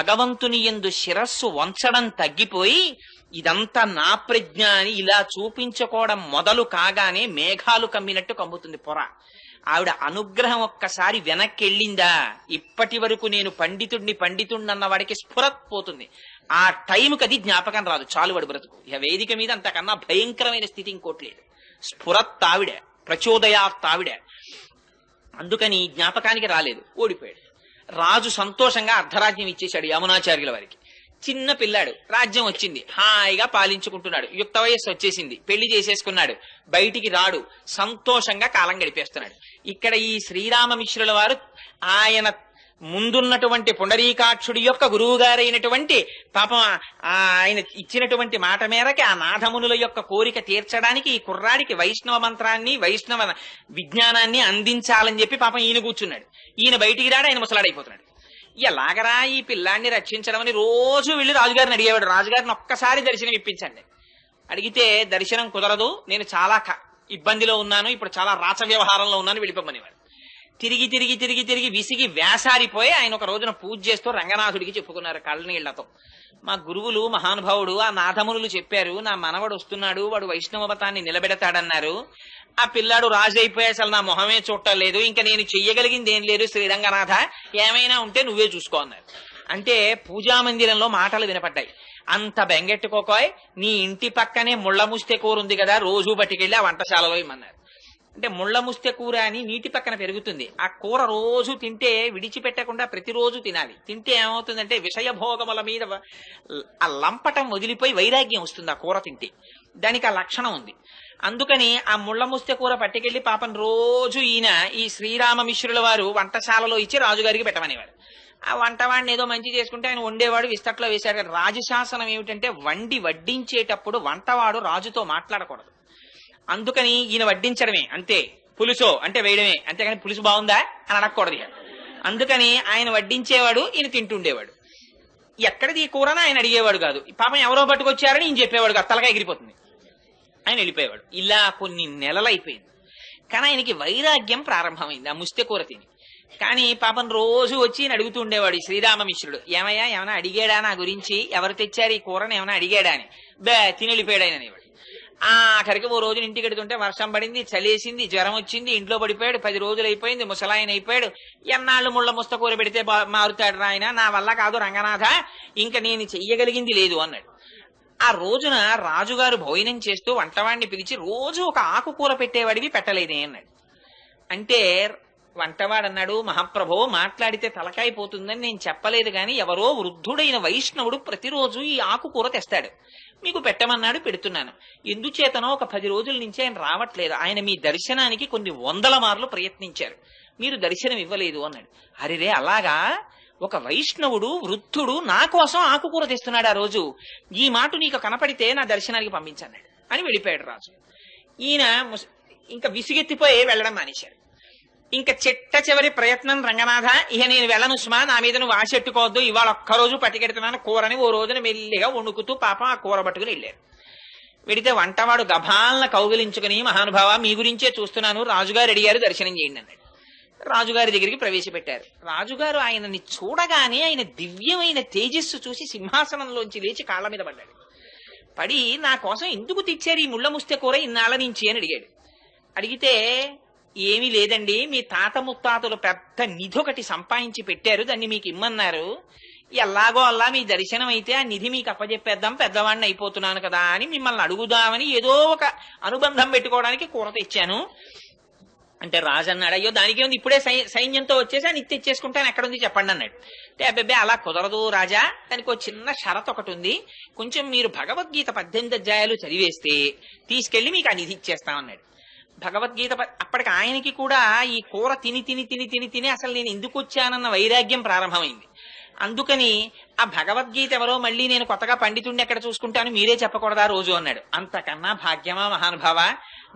భగవంతుని యందు శిరస్సు వంచడం తగ్గిపోయి ఇదంతా నా ప్రజ్ఞ అని ఇలా చూపించుకోవడం మొదలు కాగానే మేఘాలు కమ్మినట్టు కమ్ముతుంది పొర. ఆవిడ అనుగ్రహం ఒక్కసారి వెనక్కెళ్ళిందా ఇప్పటి వరకు నేను పండితుడిని అన్న వాడికి స్ఫురత్ పోతుంది. ఆ టైంకి అది జ్ఞాపకం రాదు, చాలు వాడు బ్రతుకు. ఇక వేదిక మీద అంతకన్నా భయంకరమైన స్థితి ఇంకోట్లేదు. స్ఫురత్ ఆవిడ, ప్రచోదయాత్ ఆవిడ. అందుకని జ్ఞాపకానికి రాలేదు, ఓడిపోయాడు. రాజు సంతోషంగా అర్ధరాజ్యం ఇచ్చేశాడు యమునాచార్యుల వారికి. చిన్న పిల్లాడు, రాజ్యం వచ్చింది, హాయిగా పాలించుకుంటున్నాడు. యుక్త వయస్సు వచ్చేసింది, పెళ్లి చేసేసుకున్నాడు, బయటికి రాడు, సంతోషంగా కాలం గడిపేస్తున్నాడు. ఇక్కడ ఈ శ్రీరామమిశ్రుల వారు ఆయన ముందున్నటువంటి పుండరీకాక్షుడి యొక్క గురువు గారైనటువంటి పాపం ఆయన ఇచ్చినటువంటి మాట మేరకి ఆ నాథమునుల యొక్క కోరిక తీర్చడానికి ఈ కుర్రాడికి వైష్ణవ మంత్రాన్ని వైష్ణవ విజ్ఞానాన్ని అందించాలని చెప్పి పాపం ఈయన కూర్చున్నాడు. ఈయన బయటికి రాడు, ఆయన ముసలాడైపోతున్నాడు. ఎలాగరా ఈ పిల్లాన్ని రక్షించడం అని రోజు వెళ్ళి రాజుగారిని అడిగేవాడు. రాజుగారిని ఒక్కసారి దర్శనం ఇప్పించండి. అడిగితే దర్శనం కుదరదు, నేను చాలా ఇబ్బందిలో ఉన్నాను, ఇప్పుడు చాలా రాచ వ్యవహారంలో ఉన్నాను, వెళ్ళిపోమనేవాడు. తిరిగి తిరిగి తిరిగి తిరిగి విసిగి వేసారిపోయి ఆయన ఒక రోజున పూజ చేస్తూ రంగనాథుడికి చెప్పుకున్నారు కళ్ళనీళ్లతో. మా గురువులు మహానుభావుడు ఆ నాథమునులు చెప్పారు, నా మనవడు వస్తున్నాడు, వాడు వైష్ణవ మతాన్ని నిలబెడతాడన్నారు. ఆ పిల్లాడు రాజు అయిపోయి అసలు నా మొహమే చూడలేదు, ఇంకా నేను చెయ్యగలిగింది ఏం లేదు, శ్రీరంగనాథ ఏమైనా ఉంటే నువ్వే చూసుకో అన్నారు. అంటే పూజా మందిరంలో మాటలు వినపడ్డాయి. అంత బెంగెట్టుకోకోయ్, నీ ఇంటి పక్కనే ముళ్ళ ముస్తె కూర ఉంది కదా, రోజు పట్టుకెళ్ళి ఆ వంటశాలలో ఇమ్మన్నారు. అంటే ముళ్ళ ముస్తె కూర అని నీటి పక్కన పెరుగుతుంది, ఆ కూర రోజు తింటే విడిచిపెట్టకుండా ప్రతిరోజు తినాలి. తింటే ఏమవుతుందంటే విషయభోగముల మీద ఆ లంపటం వదిలిపోయి వైరాగ్యం వస్తుంది ఆ కూర తింటే. దానికి ఆ లక్షణం ఉంది. అందుకని ఆ ముళ్ళ ముస్తె కూర పట్టుకెళ్లి పాపం రోజు ఈయన ఈ శ్రీరామమిశ్రుల వారు వంటశాలలో ఇచ్చి రాజుగారికి పెట్టమనేవారు. ఆ వంటవాడిని ఏదో మంచి చేసుకుంటే ఆయన వండేవాడు, విస్తట్లో వేశాడు. కదా రాజశాసనం ఏమిటంటే వండి వడ్డించేటప్పుడు వంటవాడు రాజుతో మాట్లాడకూడదు. అందుకని ఈయన వడ్డించడమే అంతే, పులుసో అంటే వేయడమే, అంతేగాని పులుసు బాగుందా అని అడగకూడదు. అందుకని ఆయన వడ్డించేవాడు, ఈయన తింటుండేవాడు. ఎక్కడిది ఈ కూరని ఆయన అడిగేవాడు కాదు. పాపం ఎవరో పట్టుకొచ్చారని ఈయన చెప్పేవాడు కాదు, తలగా ఎగిరిపోతుంది, ఆయన వెళ్ళిపోయేవాడు. ఇలా కొన్ని నెలలు అయిపోయింది. కానీ ఆయనకి వైరాగ్యం ప్రారంభమైంది ఆ ముస్తె కూర తిని. కానీ పాపం రోజు వచ్చి అడుగుతూ ఉండేవాడు ఈ శ్రీరామమిశ్రుడు, ఏమయ్యా ఏమైనా అడిగాడా నా గురించి, ఎవరు తెచ్చారు ఈ కూరని ఏమైనా అడిగాడా అని. తిని వెళ్ళిపోయాడు ఆయన అనేవాడు. ఆఖరికి ఓ రోజున ఇంటికి ఎడుతుంటే వర్షం పడింది, చలేసింది, జ్వరం వచ్చింది, ఇంట్లో పడిపోయాడు. 10 రోజులు అయిపోయింది, ముసలాయన అయిపోయాడు. ఎన్నాళ్ళు ముళ్ళ ముస్త కూర పెడితే మారుతాడు రాయన, నా వల్ల కాదు రంగనాథ, ఇంకా నేను చెయ్యగలిగింది లేదు అన్నాడు. ఆ రోజున రాజుగారు భోజనం చేస్తూ వంటవాడిని పిలిచి రోజు ఒక ఆకుకూర పెట్టేవాడివి పెట్టలేదే అన్నాడు. అంటే వంటవాడు అన్నాడు, మహాప్రభో మాట్లాడితే తలకాయ పోతుందని నేను చెప్పలేదు గాని ఎవరో వృద్ధుడైన వైష్ణవుడు ప్రతిరోజు ఈ ఆకుకూర తెస్తాడు, మీకు పెట్టమన్నాడు, పెడుతున్నాను. ఎందుచేతనో ఒక 10 రోజుల నుంచి ఆయన రావట్లేదు, ఆయన మీ దర్శనానికి కొన్ని 100 మార్లు ప్రయత్నించారు, మీరు దర్శనం ఇవ్వలేదు అన్నాడు. అరెరే అలాగా, ఒక వైష్ణవుడు వృద్ధుడు నా కోసం ఆకుకూర తెస్తున్నాడు ఆ రోజు, ఈ మాట నీకు కనపడితే నా దర్శనానికి పంపించన్నాడు అని వెళ్ళిపోయాడు రాజు. ఈయన ఇంకా విసిగెత్తిపోయి వెళ్ళడం మానేశారు. ఇంకా చిట్ట చివరి ప్రయత్నం, రంగనాథ ఇక నేను వెళ్ళను సుమా, నా మీద నువ్వు ఆశెట్టుకోవద్దు, ఇవాళ ఒక్కరోజు పట్టుకెడుతున్నాను కూరని ఓ రోజున మెల్లిగా వణుకుతూ పాపం ఆ కూర పట్టుకుని వెళ్ళారు. వెడితే వంటవాడు గభాలన కౌగిలించుకుని, మహానుభావ మీ గురించే చూస్తున్నాను, రాజుగారు అడిగారు దర్శనం చేయండి అన్నాడు. రాజుగారి దగ్గరికి ప్రవేశపెట్టారు. రాజుగారు ఆయనని చూడగానే ఆయన దివ్యమైన తేజస్సు చూసి సింహాసనంలోంచి లేచి కాళ్ళ మీద పడ్డాడు. పడి నా కోసం ఎందుకు తెచ్చారు ఈ ముళ్ళ ముస్తె కూర ఇన్నాళ్ళ నుంచి అని అడిగాడు. అడిగితే ఏమీ లేదండి, మీ తాత ముత్తాతలు పెద్ద నిధి ఒకటి సంపాదించి పెట్టారు, దాన్ని మీకు ఇమ్మన్నారు, ఎలాగో అలా మీ దర్శనం అయితే ఆ నిధి మీకు అప్పచెప్పేద్దాం, పెద్దవాడిని అయిపోతున్నాను కదా అని మిమ్మల్ని అడుగుదామని ఏదో ఒక అనుబంధం పెట్టుకోవడానికి కూర తెచ్చాను అంటే రాజు అన్నాడు, అయ్యో దానికి ఉంది, ఇప్పుడే సైన్యంతో వచ్చేసి అని తెచ్చేసుకుంటాను, ఎక్కడుంది చెప్పండి అన్నాడు. అంటే అబ్బాయి అలా కుదరదు రాజా, దానికి ఒక చిన్న షరత్ ఒకటి ఉంది, కొంచెం మీరు భగవద్గీత 18 అధ్యాయాలు చదివేస్తే తీసుకెళ్లి మీకు ఆ నిధి ఇచ్చేస్తామన్నాడు. భగవద్గీత అప్పటికి ఆయనకి కూడా ఈ కూర తిని తిని తిని తిని తిని అసలు నేను ఎందుకు వచ్చానన్న వైరాగ్యం ప్రారంభమైంది. అందుకని ఆ భగవద్గీత ఎవరో మళ్ళీ నేను కొత్తగా పండితుడిని ఎక్కడ చూసుకుంటాను, మీరే చెప్పకూడదా రోజు అన్నాడు. అంతకన్నా భాగ్యమా మహానుభావ,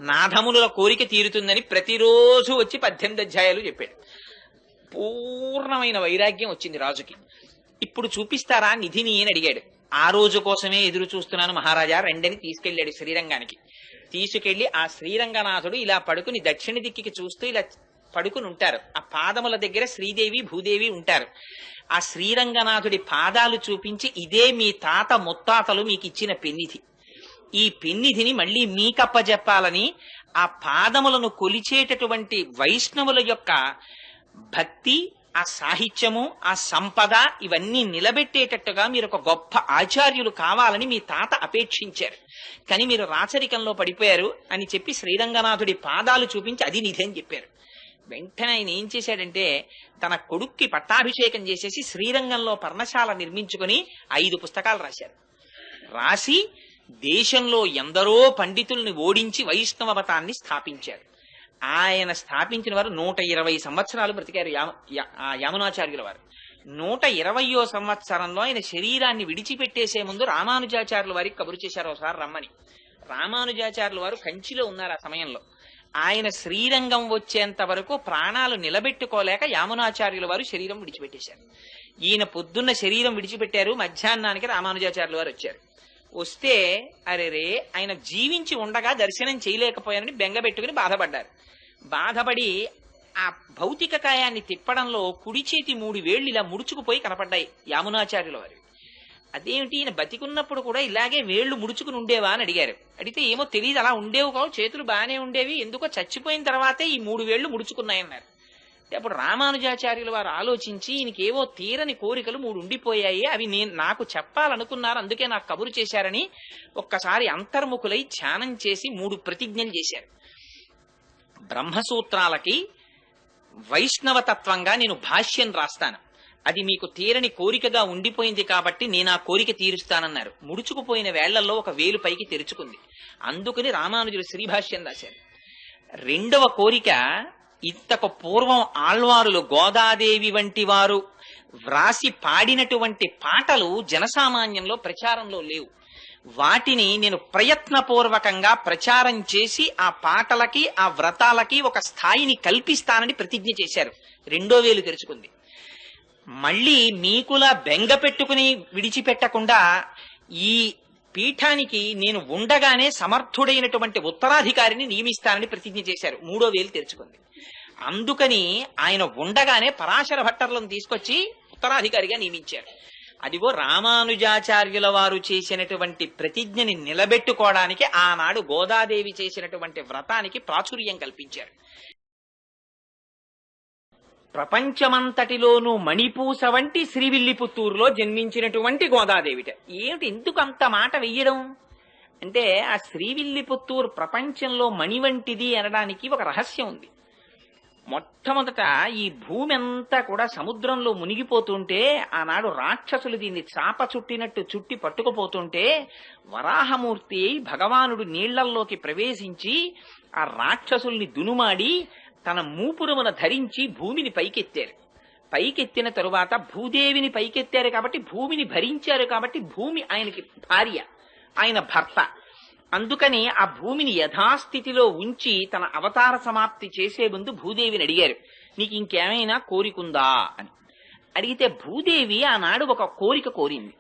నాథమునుల కోరిక తీరుతుందని ప్రతిరోజు వచ్చి 18 అధ్యాయాలు చెప్పాడు. పూర్ణమైన వైరాగ్యం వచ్చింది రాజుకి. ఇప్పుడు చూపిస్తారా నిధిని అని అడిగాడు. ఆ రోజు కోసమే ఎదురు చూస్తున్నాను మహారాజా, రెండని తీసుకెళ్లాడు శ్రీరంగానికి. తీసుకెళ్లి ఆ శ్రీరంగనాథుడు ఇలా పడుకుని దక్షిణ దిక్కికి చూస్తూ ఇలా పడుకుని ఉంటారు. ఆ పాదముల దగ్గర శ్రీదేవి భూదేవి ఉంటారు. ఆ శ్రీరంగనాథుడి పాదాలు చూపించి ఇదే మీ తాత ముత్తాతలు మీకు ఇచ్చిన పెన్నిధి, ఈ పెన్నిధిని మళ్ళీ మీకప్పజెప్పాలని ఆ పాదములను కొలిచేటటువంటి వైష్ణవుల యొక్క భక్తి, ఆ సాహిత్యము, ఆ సంపద ఇవన్నీ నిలబెట్టేటట్టుగా మీరు ఒక గొప్ప ఆచార్యులు కావాలని మీ తాత అపేక్షించారు. కానీ మీరు రాచరికంలో పడిపోయారు అని చెప్పి శ్రీరంగనాథుడి పాదాలు చూపించి అది నిధి అని చెప్పారు. వెంటనే ఆయన ఏం చేశాడంటే తన కొడుక్కి పట్టాభిషేకం చేసేసి శ్రీరంగంలో పర్ణశాల నిర్మించుకుని 5 పుస్తకాలు రాశారు. రాసి దేశంలో ఎందరో పండితుల్ని ఓడించి వైష్ణవ మతాన్ని స్థాపించారు. ఆయన స్థాపించిన వారు 120 సంవత్సరాలు బ్రతికారు. యామునాచార్యుల వారు 120వ సంవత్సరంలో ఆయన శరీరాన్ని విడిచిపెట్టేసే ముందు రామానుజాచార్యుల వారికి కబురు చేశారు ఒకసారి రమ్మని. రామానుజాచార్యుల వారు కంచిలో ఉన్నారు ఆ సమయంలో. ఆయన శ్రీరంగం వచ్చేంత వరకు ప్రాణాలు నిలబెట్టుకోలేక యామునాచార్యుల వారు శరీరం విడిచిపెట్టేశారు. ఈయన పొద్దున్న శరీరం విడిచిపెట్టారు, మధ్యాహ్నానికి రామానుజాచార్యుల వారు వచ్చారు. వస్తే అరెరే ఆయన జీవించి ఉండగా దర్శనం చేయలేకపోయానని బెంగపెట్టుకుని బాధపడ్డారు. బాధపడి ఆ భౌతిక కాయాన్ని తిప్పడంలో కుడి చేతి 3 వేళ్లు ఇలా ముడుచుకుపోయి కనపడ్డాయి యామునాచార్యుల వారు. అదేమిటి ఈయన బతికున్నప్పుడు కూడా ఇలాగే వేళ్లు ముడుచుకుని ఉండేవా అని అడిగారు. అడిగితే ఏమో తెలియదు, అలా ఉండేవి కావు, చేతులు బాగానే ఉండేవి, ఎందుకో చచ్చిపోయిన తర్వాతే ఈ 3 వేళ్లు ముడుచుకున్నాయన్నారు. అప్పుడు రామానుజాచార్యుల వారు ఆలోచించి ఈయనకేవో తీరని కోరికలు 3 ఉండిపోయాయి, అవి నాకు చెప్పాలనుకున్నారు, అందుకే నాకు కబురు చేశారని ఒక్కసారి అంతర్ముఖులై ధ్యానం చేసి 3 ప్రతిజ్ఞలు చేశారు. బ్రహ్మసూత్రాలకి వైష్ణవతత్వంగా నేను భాష్యం రాస్తాను, అది మీకు తీరని కోరికగా ఉండిపోయింది కాబట్టి నేను ఆ కోరిక తీరుస్తానన్నారు. ముడుచుకుపోయిన వేళ్లలో ఒక వేలు పైకి తెరుచుకుంది, అందుకని రామానుజులు శ్రీభాష్యం రాశారు. 2వ కోరిక, ఇంతకు పూర్వం ఆళ్వారులు గోదాదేవి వంటి వారు వ్రాసి పాడినటువంటి పాటలు జనసామాన్యంలో ప్రచారంలో లేవు. వాటిని నేను ప్రయత్నపూర్వకంగా ప్రచారం చేసి ఆ పాటలకి ఆ వ్రతాలకి ఒక స్థాయిని కల్పిస్తానని ప్రతిజ్ఞ చేశారు. 2వ వేలు తెరుచుకుంది. మళ్ళీ మీకులా బెంగ పెట్టుకుని విడిచిపెట్టకుండా ఈ పీఠానికి నేను ఉండగానే సమర్థుడైనటువంటి ఉత్తరాధికారిని నియమిస్తానని ప్రతిజ్ఞ చేశారు. 3వ వేలు తెరుచుకుంది. అందుకని ఆయన ఉండగానే పరాశర భట్టర్లను తీసుకొచ్చి ఉత్తరాధికారిగా నియమించారు. అదిగో రామానుజాచార్యుల వారు చేసినటువంటి ప్రతిజ్ఞని నిలబెట్టుకోవడానికి ఆనాడు గోదాదేవి చేసినటువంటి వ్రతానికి ప్రాచుర్యం కల్పించారు. ప్రపంచమంతటిలోనూ మణిపూస వంటి శ్రీవిల్లిపుత్తూరులో జన్మించినటువంటి గోదాదేవిట. ఏమిటి ఎందుకు అంత మాట వెయ్యడం అంటే, ఆ శ్రీవిల్లిపుత్తూరు ప్రపంచంలో మణి వంటిది అనడానికి ఒక రహస్యం ఉంది. మొట్టమొదట ఈ భూమి అంతా కూడా సముద్రంలో మునిగిపోతుంటే ఆనాడు రాక్షసులు దీన్ని చాప చుట్టినట్టు చుట్టి పట్టుకుపోతుంటే వరాహమూర్తి భగవానుడు నీళ్లల్లోకి ప్రవేశించి ఆ రాక్షసుల్ని దునుమాడి తన మూపురమున ధరించి భూమిని పైకెత్తారు. పైకెత్తిన తరువాత భూదేవిని పైకెత్తారు కాబట్టి భూమిని భరించారు కాబట్టి భూమి ఆయనకి భార్య, ఆయన భర్త. అందుకని ఆ భూమిని యథాస్థితిలో ఉంచి తన అవతార సమాప్తి చేసే ముందు భూదేవిని అడిగారు, నీకు ఇంకేమైనా కోరికుందా అని. అడిగితే భూదేవి ఆనాడు ఒక కోరిక కోరింది.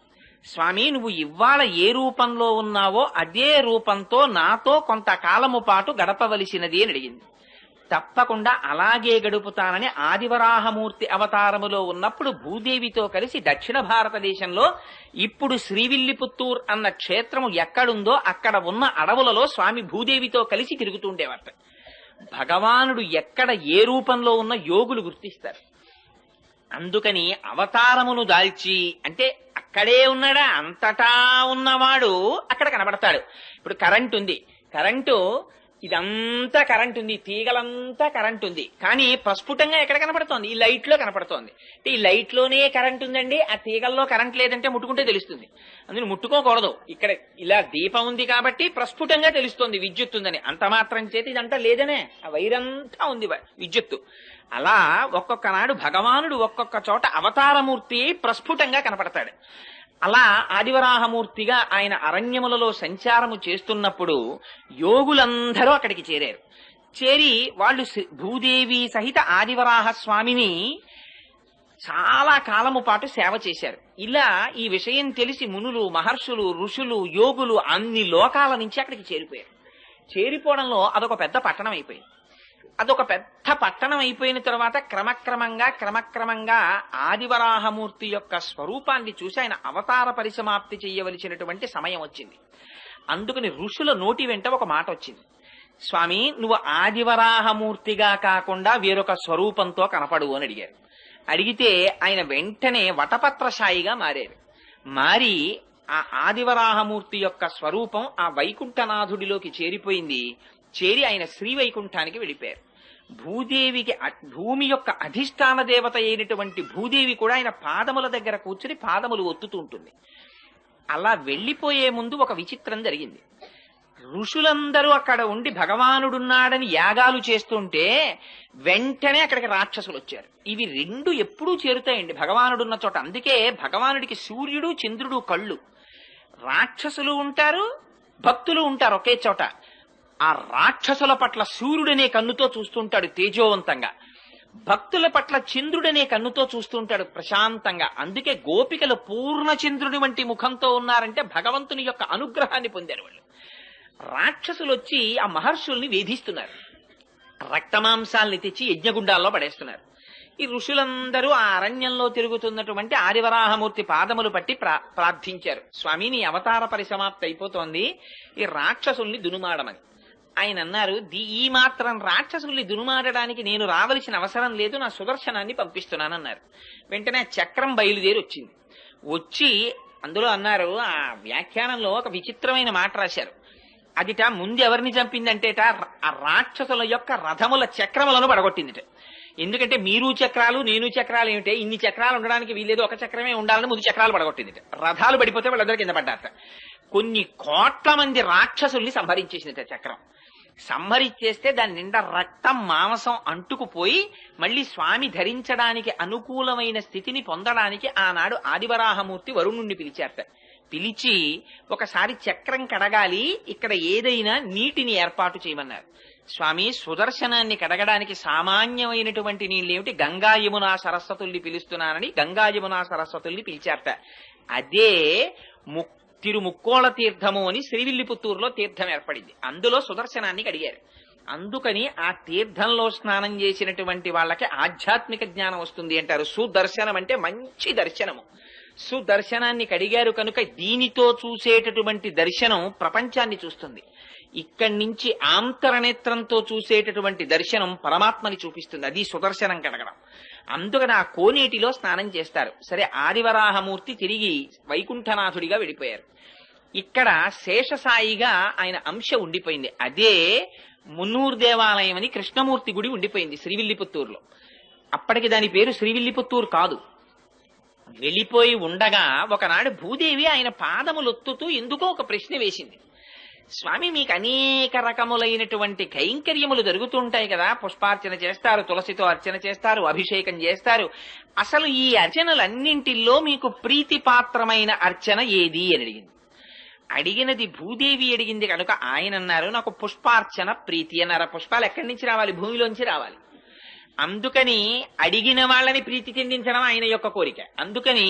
స్వామి, నువ్వు ఇవాళ ఏ రూపంలో ఉన్నావో అదే రూపంతో నాతో కొంతకాలము పాటు గడపవలసినది అని అడిగింది. తప్పకుండా అలాగే గడుపుతానని ఆదివరాహమూర్తి అవతారములో ఉన్నప్పుడు భూదేవితో కలిసి దక్షిణ భారతదేశంలో ఇప్పుడు శ్రీవిల్లిపుత్తూర్ అన్న క్షేత్రము ఎక్కడుందో అక్కడ ఉన్న అడవులలో స్వామి భూదేవితో కలిసి తిరుగుతుండేవారట. భగవానుడు ఎక్కడ ఏ రూపంలో ఉన్న యోగులు గుర్తిస్తారు. అందుకని అవతారమును దాల్చి, అంటే అక్కడే ఉన్నాడా, అంతటా ఉన్నవాడు అక్కడ కనబడతాడు. ఇప్పుడు కరెంట్ ఉంది, కరెంటు ఇదంతా కరెంట్ ఉంది, తీగలంతా కరెంట్ ఉంది, కానీ ప్రస్ఫుటంగా ఎక్కడ కనపడుతోంది? ఈ లైట్ లో కనపడుతోంది. అంటే ఈ లైట్ లోనే కరెంట్ ఉందండి, ఆ తీగల్లో కరెంట్ లేదంటే ముట్టుకుంటే తెలుస్తుంది. అందుకని ముట్టుకోకూడదు. ఇక్కడ ఇలా దీపం ఉంది కాబట్టి ప్రస్ఫుటంగా తెలుస్తోంది విద్యుత్ ఉందని. అంత మాత్రం చేతి ఇదంతా లేదనే, ఆ వైరంతా ఉంది విద్యుత్తు. అలా ఒక్కొక్క నాడు భగవానుడు ఒక్కొక్క చోట అవతారమూర్తి ప్రస్ఫుటంగా కనపడతాడు. అలా ఆదివరాహమూర్తిగా ఆయన అరణ్యములలో సంచారము చేస్తున్నప్పుడు యోగులందరూ అక్కడికి చేరారు. చేరి వాళ్ళు భూదేవి సహిత ఆదివరాహ స్వామిని చాలా కాలము పాటు సేవ చేశారు. ఇలా ఈ విషయం తెలిసి మునులు, మహర్షులు, ఋషులు, యోగులు అన్ని లోకాల నుంచి అక్కడికి చేరిపోయారు. చేరిపోవడంలో అదొక పెద్ద పట్టణం అయిపోయింది. అదొక పెద్ద పట్టణం అయిపోయిన తర్వాత క్రమక్రమంగా ఆదివరాహమూర్తి యొక్క స్వరూపాన్ని చూసి ఆయన అవతార పరిసమాప్తి చేయవలసినటువంటి సమయం వచ్చింది. అందుకని ఋషుల నోటి వెంట ఒక మాట వచ్చింది, స్వామి నువ్వు ఆదివరాహమూర్తిగా కాకుండా వేరొక స్వరూపంతో కనపడు అని అడిగారు. అడిగితే ఆయన వెంటనే వటపత్రశాయిగా మారారు. మారి ఆ ఆదివరాహమూర్తి యొక్క స్వరూపం ఆ వైకుంఠనాథుడిలోకి చేరిపోయింది. చేరి ఆయన శ్రీవైకుంఠానికి వెళ్ళిపోయారు. భూమి యొక్క అధిష్టాన దేవత అయినటువంటి భూదేవి కూడా ఆయన పాదముల దగ్గర కూర్చుని పాదములు ఒత్తుతూ ఉంటుంది. అలా వెళ్లిపోయే ముందు ఒక విచిత్రం జరిగింది. ఋషులందరూ అక్కడ ఉండి భగవానుడున్నాడని యాగాలు చేస్తుంటే వెంటనే అక్కడికి రాక్షసులు వచ్చారు. ఇవి రెండు ఎప్పుడూ చేరుతాయండి భగవానుడున్న చోట. అందుకే భగవానుడికి సూర్యుడు చంద్రుడు కళ్ళు. రాక్షసులు ఉంటారు, భక్తులు ఉంటారు ఒకే చోట. ఆ రాక్షసుల పట్ల సూర్యుడనే కన్నుతో చూస్తుంటాడు తేజోవంతంగా, భక్తుల పట్ల చంద్రుడనే కన్నుతో చూస్తుంటాడు ప్రశాంతంగా. అందుకే గోపికలు పూర్ణచంద్రుడి వంటి ముఖంతో ఉన్నారంటే భగవంతుని యొక్క అనుగ్రహాన్ని పొందారు వాళ్ళు. రాక్షసులు వచ్చి ఆ మహర్షుల్ని వేధిస్తున్నారు, రక్తమాంసాల్ని తెచ్చి యజ్ఞగుండాల్లో పడేస్తున్నారు. ఈ ఋషులందరూ ఆ అరణ్యంలో తిరుగుతున్నటువంటి ఆదివరాహమూర్తి పాదములు పట్టి ప్రార్థించారు, స్వామి నీ అవతార పరిసమాప్తి అయిపోతోంది, ఈ రాక్షసుల్ని దునుమాడమని. ఆయన అన్నారు, ఈ మాత్రం రాక్షసుల్ని దునుమాడడానికి నేను రావలసిన అవసరం లేదు, నా సుదర్శనాన్ని పంపిస్తున్నానన్నారు. వెంటనే చక్రం బయలుదేరి వచ్చింది. వచ్చి అందులో అన్నారు, ఆ వ్యాఖ్యానంలో ఒక విచిత్రమైన మాట రాశారు. అదిట ముందు ఎవరిని చంపిందంటేట ఆ రాక్షసుల యొక్క రథముల చక్రములను పడగొట్టిందిట. ఎందుకంటే మీరు చక్రాలు నేను చక్రాలు ఏమిటే, ఇన్ని చక్రాలు ఉండడానికి వీలేదు, ఒక చక్రమే ఉండాలని ముందు చక్రాలు పడగొట్టిందిట. రథాలు పడిపోతే వాళ్ళందరూ కింద పడ్డారట. కొన్ని కోట్ల మంది రాక్షసుల్ని సంహరించేసిందిట చక్రం. సంహరించేస్తే దాని నిండా రక్తం మాంసం అంటుకుపోయి మళ్ళీ స్వామి ధరించడానికి అనుకూలమైన స్థితిని పొందడానికి ఆనాడు ఆదివరాహమూర్తి వరుణుణ్ణి పిలిచారట. పిలిచి ఒకసారి చక్రం కడగాలి, ఇక్కడ ఏదైనా నీటిని ఏర్పాటు చేయమన్నారు. స్వామి సుదర్శనాన్ని కడగడానికి సామాన్యమైనటువంటి నీళ్ళేమిటి, గంగా యమునా సరస్వతుల్ని పిలుస్తున్నానని గంగా యమునా సరస్వతుల్ని పిలిచారట. అదే తిరుముక్కోళ తీర్థము అని శ్రీవిల్లిపుత్తూరులో తీర్థం ఏర్పడింది. అందులో సుదర్శనాన్ని కడిగారు. అందుకని ఆ తీర్థంలో స్నానం చేసినటువంటి వాళ్ళకి ఆధ్యాత్మిక జ్ఞానం వస్తుంది అంటారు. సుదర్శనం అంటే మంచి దర్శనము. సుదర్శనాన్ని కడిగారు కనుక దీనితో చూసేటటువంటి దర్శనం ప్రపంచాన్ని చూస్తుంది. ఇక్కడి నుంచి ఆంతరనేత్రంతో చూసేటటువంటి దర్శనం పరమాత్మని చూపిస్తుంది. అది సుదర్శనం కడగడం. అందుకని ఆ కోనేటిలో స్నానం చేస్తారు. సరే, ఆదివరాహమూర్తి తిరిగి వైకుంఠనాథుడిగా వెళ్ళిపోయారు. ఇక్కడ శేషసాయిగా ఆయన అంశ ఉండిపోయింది. అదే మున్నూరు దేవాలయం అని కృష్ణమూర్తి గుడి ఉండిపోయింది శ్రీవిల్లిపుత్తూరులో. అప్పటికి దాని పేరు శ్రీవిల్లిపుత్తూరు కాదు. వెళ్ళిపోయి ఉండగా ఒకనాడు భూదేవి ఆయన పాదములొత్తుతూ ఎందుకో ఒక ప్రశ్న వేసింది. స్వామి మీకు అనేక రకములైనటువంటి కైంకర్యములు జరుగుతుంటాయి కదా, పుష్పార్చన చేస్తారు, తులసితో అర్చన చేస్తారు, అభిషేకం చేస్తారు. అసలు ఈ అర్చనలన్నింటిల్లో మీకు ప్రీతిపాత్రమైన అర్చన ఏది అని అడిగింది. అడిగినది భూదేవి అడిగింది కనుక ఆయన అన్నారు, నాకు పుష్పార్చన ప్రీతి అన్నారు. పుష్పాలు ఎక్కడి నుంచి రావాలి? భూమిలోంచి రావాలి. అందుకని అడిగిన వాళ్ళని ప్రీతి చెందించడం ఆయన యొక్క కోరిక. అందుకని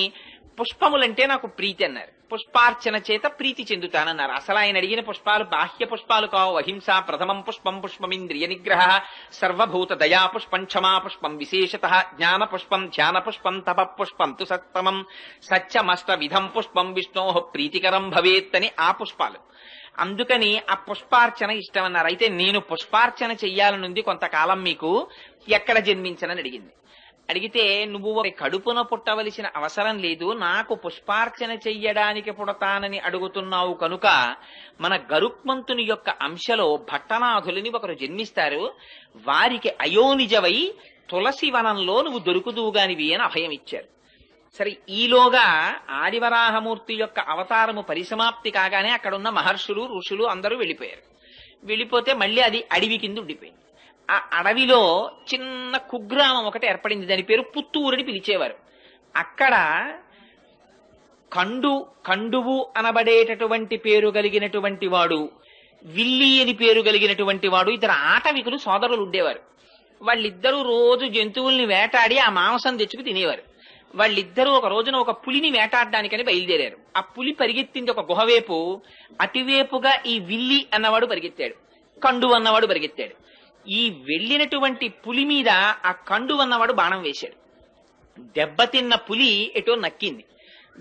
పుష్పములంటే నాకు ప్రీతి అన్నారు. పుష్పార్చన చేత ప్రీతి చెందుతానన్నారు. అసలు ఆయన అడిగిన పుష్పాలు బాహ్య పుష్పాలు కావు. అహింస ప్రథమం పుష్పం, పుష్పమింద్రియ నిగ్రహ, సర్వభూత దయా పుష్పం, క్షమా పుష్పం, విశేషత జ్ఞాన పుష్పం, ధ్యాన పుష్పం, తప పుష్పం తు సత్తమం, సత్యమష్ట విధం పుష్పం, విష్ణో ప్రీతికరం భవేత్ అని ఆ పుష్పాలు. అందుకని ఆ పుష్పార్చన ఇష్టమన్నారు. అయితే నేను పుష్పార్చన చెయ్యాలనుంది కొంతకాలం, మీకు ఎక్కడ జన్మించనని అడిగింది. అడిగితే నువ్వు కడుపున పుట్టవలసిన అవసరం లేదు, నాకు పుష్పార్చన చెయ్యడానికి పుడతానని అడుగుతున్నావు కనుక మన గరుక్మంతుని యొక్క అంశలో భట్టనాథులని ఒకరు జన్మిస్తారు, వారికి అయోనిజవై తులసి వనంలో నువ్వు దొరుకుదువుగానివి అని అభయం ఇచ్చారు. సరే, ఈలోగా ఆదివరాహమూర్తి యొక్క అవతారము పరిసమాప్తి కాగానే అక్కడున్న మహర్షులు ఋషులు అందరూ వెళ్ళిపోయారు. వెళ్ళిపోతే మళ్ళీ అది అడవి కింద ఉండిపోయింది. ఆ అడవిలో చిన్న కుగ్రామం ఒకటి ఏర్పడింది. దాని పేరు పుత్తూరు అని పిలిచేవారు. అక్కడ కండువు అనబడేటటువంటి పేరు కలిగినటువంటి వాడు, విల్లి అని పేరు కలిగినటువంటి వాడు, ఇద్దరు ఆటవికులు సోదరులు ఉండేవారు. వాళ్ళిద్దరూ రోజు జంతువుల్ని వేటాడి ఆ మాంసం తెచ్చుకు తినేవారు. వాళ్ళిద్దరూ ఒక రోజున ఒక పులిని వేటాడడానికని బయలుదేరారు. ఆ పులి పరిగెత్తింది ఒక గుహవేపు. అటువేపుగా ఈ విల్లి అన్నవాడు పరిగెత్తాడు, కండు అన్నవాడు పరిగెత్తాడు. ఈ వెళ్ళినటువంటి పులి మీద ఆ కండు అన్నవాడు బాణం వేశాడు. దెబ్బతిన్న పులి ఎటో నక్కింది.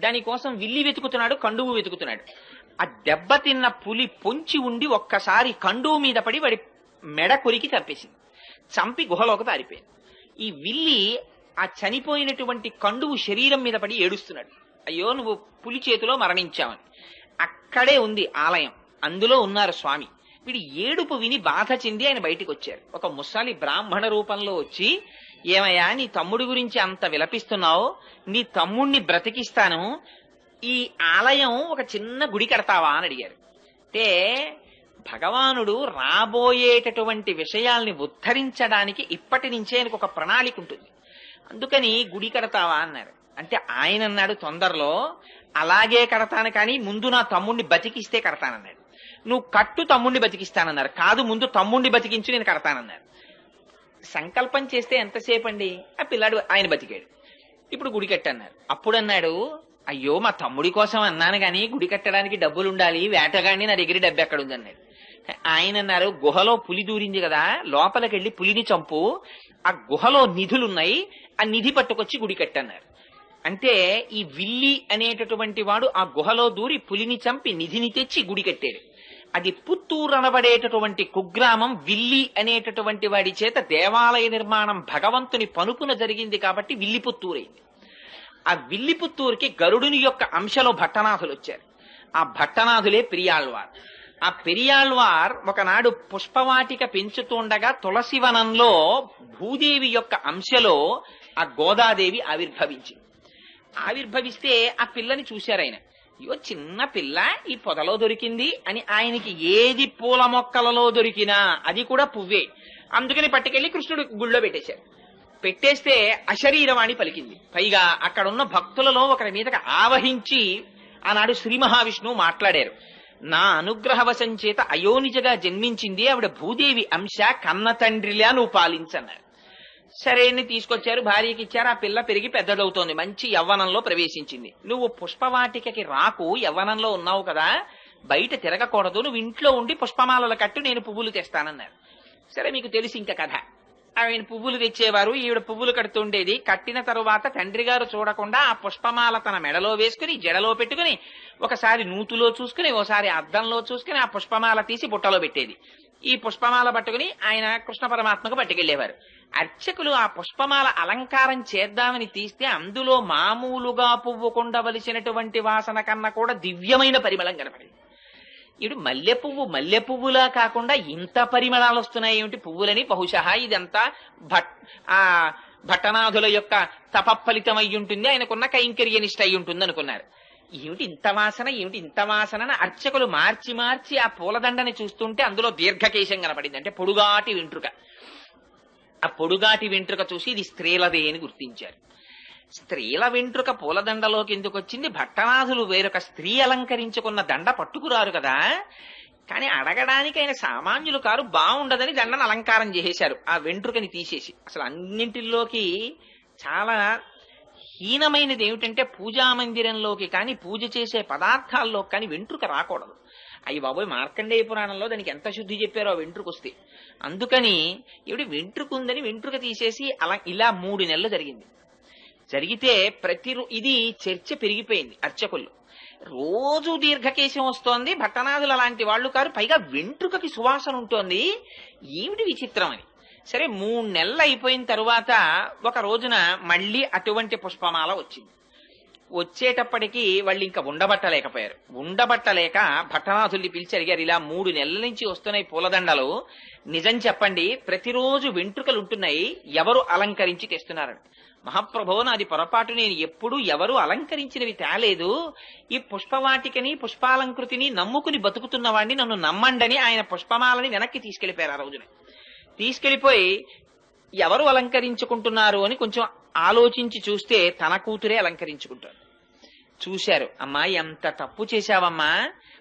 దానికోసం విల్లి వెతుకుతున్నాడు, కండువు వెతుకుతున్నాడు. ఆ దెబ్బతిన్న పులి పొంచి ఉండి ఒక్కసారి కండువు మీద పడి వాడి మెడ కొరికి చంపేసింది. చంపి గుహలోకి పారిపోయింది. ఈ విల్లి ఆ చనిపోయినటువంటి కండువు శరీరం మీద పడి ఏడుస్తున్నాడు, అయ్యో నువ్వు పులి చేతిలో మరణించావని. అక్కడే ఉంది ఆలయం, అందులో ఉన్నారు స్వామి. వీడి ఏడుపు విని బాధ చెంది ఆయన బయటికి వచ్చారు. ఒక ముసలి బ్రాహ్మణ రూపంలో వచ్చి, ఏమయ్యా నీ తమ్ముడి గురించి అంత విలపిస్తున్నావు, నీ తమ్ముణ్ణి బ్రతికిస్తాను, ఈ ఆలయం ఒక చిన్న గుడి కడతావా అని అడిగారు. అంటే భగవానుడు రాబోయేటటువంటి విషయాల్ని ఉద్ధరించడానికి ఇప్పటి నుంచే ఆయనకు ఒక ప్రణాళిక ఉంటుంది. అందుకని గుడి కడతావా అన్నారు. అంటే ఆయన అన్నాడు తొందరలో అలాగే కడతాను, కానీ ముందు నా తమ్ముణ్ణి బతికిస్తే కడతానన్నాడు. నువ్వు కట్టు, తమ్ముణ్ణి బతికిస్తానన్నారు. కాదు, ముందు తమ్ముణ్ణి బతికించు, నేను కడతానన్నారు. సంకల్పం చేస్తే ఎంతసేపు అండి, ఆ పిల్లాడు ఆయన బతికాడు. ఇప్పుడు గుడి కట్టన్నారు. అప్పుడు అన్నాడు, అయ్యో మా తమ్ముడి కోసం అన్నాను గాని గుడి కట్టడానికి డబ్బులు ఉండాలి, వేటగాడిని నా దగ్గర డబ్బు ఎక్కడుంది అన్నాడు. ఆయన అన్నారు, గుహలో పులి దూరింది కదా, లోపలికెళ్ళి పులిని చంపు, ఆ గుహలో నిధులున్నాయి, ఆ నిధి పట్టుకొచ్చి గుడి కట్టన్నారు. అంటే ఈ విల్లి అనేటటువంటి వాడు ఆ గుహలో దూరి పులిని చంపి నిధిని తెచ్చి గుడి కట్టాడు. అది పుత్తూరు అనబడేటటువంటి కుగ్రామం విల్లి అనేటటువంటి వాడి చేత దేవాలయ నిర్మాణం భగవంతుని పనుపున జరిగింది కాబట్టి విల్లిపుత్తూరైంది. ఆ విల్లిపుత్తూరుకి గరుడుని యొక్క అంశలో భట్టనాథులు వచ్చారు. ఆ భట్టనాథులే పెరియాళ్వార్. ఆ పెరియాళ్వార్ ఒకనాడు పుష్పవాటిక పెంచుతుండగా తులసివనంలో భూదేవి యొక్క అంశలో ఆ గోదాదేవి ఆవిర్భవిస్తే ఆ పిల్లని చూశారు ఆయన. అయ్యో చిన్న పిల్ల ఈ పొదలో దొరికింది అని, ఆయనకి ఏది పూల మొక్కలలో దొరికినా అది కూడా పువ్వే. అందుకని పట్టుకెళ్లి కృష్ణుడు గుళ్ళో పెట్టేశారు. పెట్టేస్తే అశరీరవాణి పలికింది. పైగా అక్కడున్న భక్తులలో ఒకరి మీదకి ఆవహించి ఆనాడు శ్రీ మహావిష్ణువు మాట్లాడారు. నా అనుగ్రహవశం చేత అయోనిజగా జన్మించింది ఆవిడ భూదేవి అంశ, కన్న తండ్రిలా నువ్వు పాలించన్నారు. సరే అని తీసుకొచ్చారు, భార్యకి ఇచ్చారు. ఆ పిల్ల పెరిగి పెద్దదవుతోంది, మంచి యవ్వనంలో ప్రవేశించింది. నువ్వు పుష్పవాటికకి రాకు, యవ్వనంలో ఉన్నావు కదా, బయట తిరగకూడదు, నువ్వు ఇంట్లో ఉండి పుష్పమాలలు కట్టు, నేను పువ్వులు తెస్తానన్నారు. సరే మీకు తెలిసి ఇంకా కథ. ఆయన పువ్వులు తెచ్చేవారు, ఈవిడ పువ్వులు కడుతుండేది. కట్టిన తరువాత తండ్రి గారు చూడకుండా ఆ పుష్పమాల తన మెడలో వేసుకుని జడలో పెట్టుకుని ఒకసారి నూతులో చూసుకుని ఓసారి అద్దంలో చూసుకుని ఆ పుష్పమాల తీసి బుట్టలో పెట్టేది. ఈ పుష్పమాల పట్టుకుని ఆయన కృష్ణ పరమాత్మకు పట్టుకెళ్లేవారు. అర్చకులు ఆ పుష్పమాల అలంకారం చేద్దామని తీస్తే అందులో మామూలుగా పువ్వుకుండవలసినటువంటి వాసన కన్నా కూడా దివ్యమైన పరిమళం కనపడింది. ఇడు మల్లె పువ్వులా కాకుండా ఇంత పరిమళాలు వస్తున్నాయి ఏమిటి పువ్వులని, బహుశా ఇదంతా భట్టనాథుల యొక్క తపఫలితం అయి ఉంటుంది, ఆయనకున్న కైంకర్యనిష్ట అయి ఉంటుంది అనుకున్నారు. ఏమిటి ఇంత వాసన అర్చకులు మార్చి ఆ పూలదండని చూస్తుంటే అందులో దీర్ఘకేశం కనపడింది. అంటే పొడుగాటి వెంట్రుక. ఆ పొడుగాటి వెంట్రుక చూసి ఇది స్త్రీలదే అని గుర్తించారు. స్త్రీల వెంట్రుక పూలదండలోకి ఎందుకు వచ్చింది? భట్టనాథులు వేరొక స్త్రీ అలంకరించుకున్న దండ పట్టుకురారు కదా. కానీ అడగడానికి ఆయన సామాన్యులు కారు, బాగుండదని దండను అలంకారం చేసేశారు ఆ వెంట్రుకని తీసేసి. అసలు అన్నింటిలోకి చాలా హీనమైనది ఏమిటంటే పూజా మందిరంలోకి కానీ పూజ చేసే పదార్థాల్లో కానీ వెంట్రుక రాకూడదు. అయ్యి బాబోయ్, మార్కండేయ పురాణంలో దానికి ఎంత శుద్ధి చెప్పారో ఆ వెంట్రుక వస్తే. అందుకని ఇవిడి వెంట్రుక ఉందని వెంట్రుక తీసేసి అలా ఇలా 3 నెలలు జరిగింది. జరిగితే ఇది చర్చ పెరిగిపోయింది అర్చకుల్లో. రోజు దీర్ఘకేశం వస్తోంది, భట్టనాథులు అలాంటి వాళ్ళు కారు, పైగా వెంట్రుకకి సువాసన ఉంటోంది, ఏమిటి విచిత్రం అని. సరే 3 నెలలు అయిపోయిన తరువాత ఒక రోజున మళ్ళీ అటువంటి పుష్పమాల వచ్చింది. వచ్చేటప్పటికి వాళ్ళు ఇంకా ఉండబట్టలేక భట్టనాథుల్ని పిలిచి అడిగారు, ఇలా 3 నెలల నుంచి వస్తున్నాయి పూలదండలు, నిజం చెప్పండి, ప్రతిరోజు వెంట్రుకలు ఉంటున్నాయి, ఎవరు అలంకరించి తెస్తున్నారని. మహాప్రభో, నాది పొరపాటు, నేను ఎప్పుడూ ఎవరు అలంకరించినవి తేలేదు, ఈ పుష్పవాటికని పుష్పాలంకృతిని నమ్ముకుని బతుకుతున్న వాడిని నన్ను నమ్మండని ఆయన పుష్పమాలని వెనక్కి తీసుకెళ్లిపోయారు. ఆ రోజున తీసుకెళ్లిపోయి ఎవరు అలంకరించుకుంటున్నారు అని కొంచెం ఆలోచించి చూస్తే తన కూతురే అలంకరించుకుంటారు. చూశారు, అమ్మా ఎంత తప్పు చేశావమ్మా,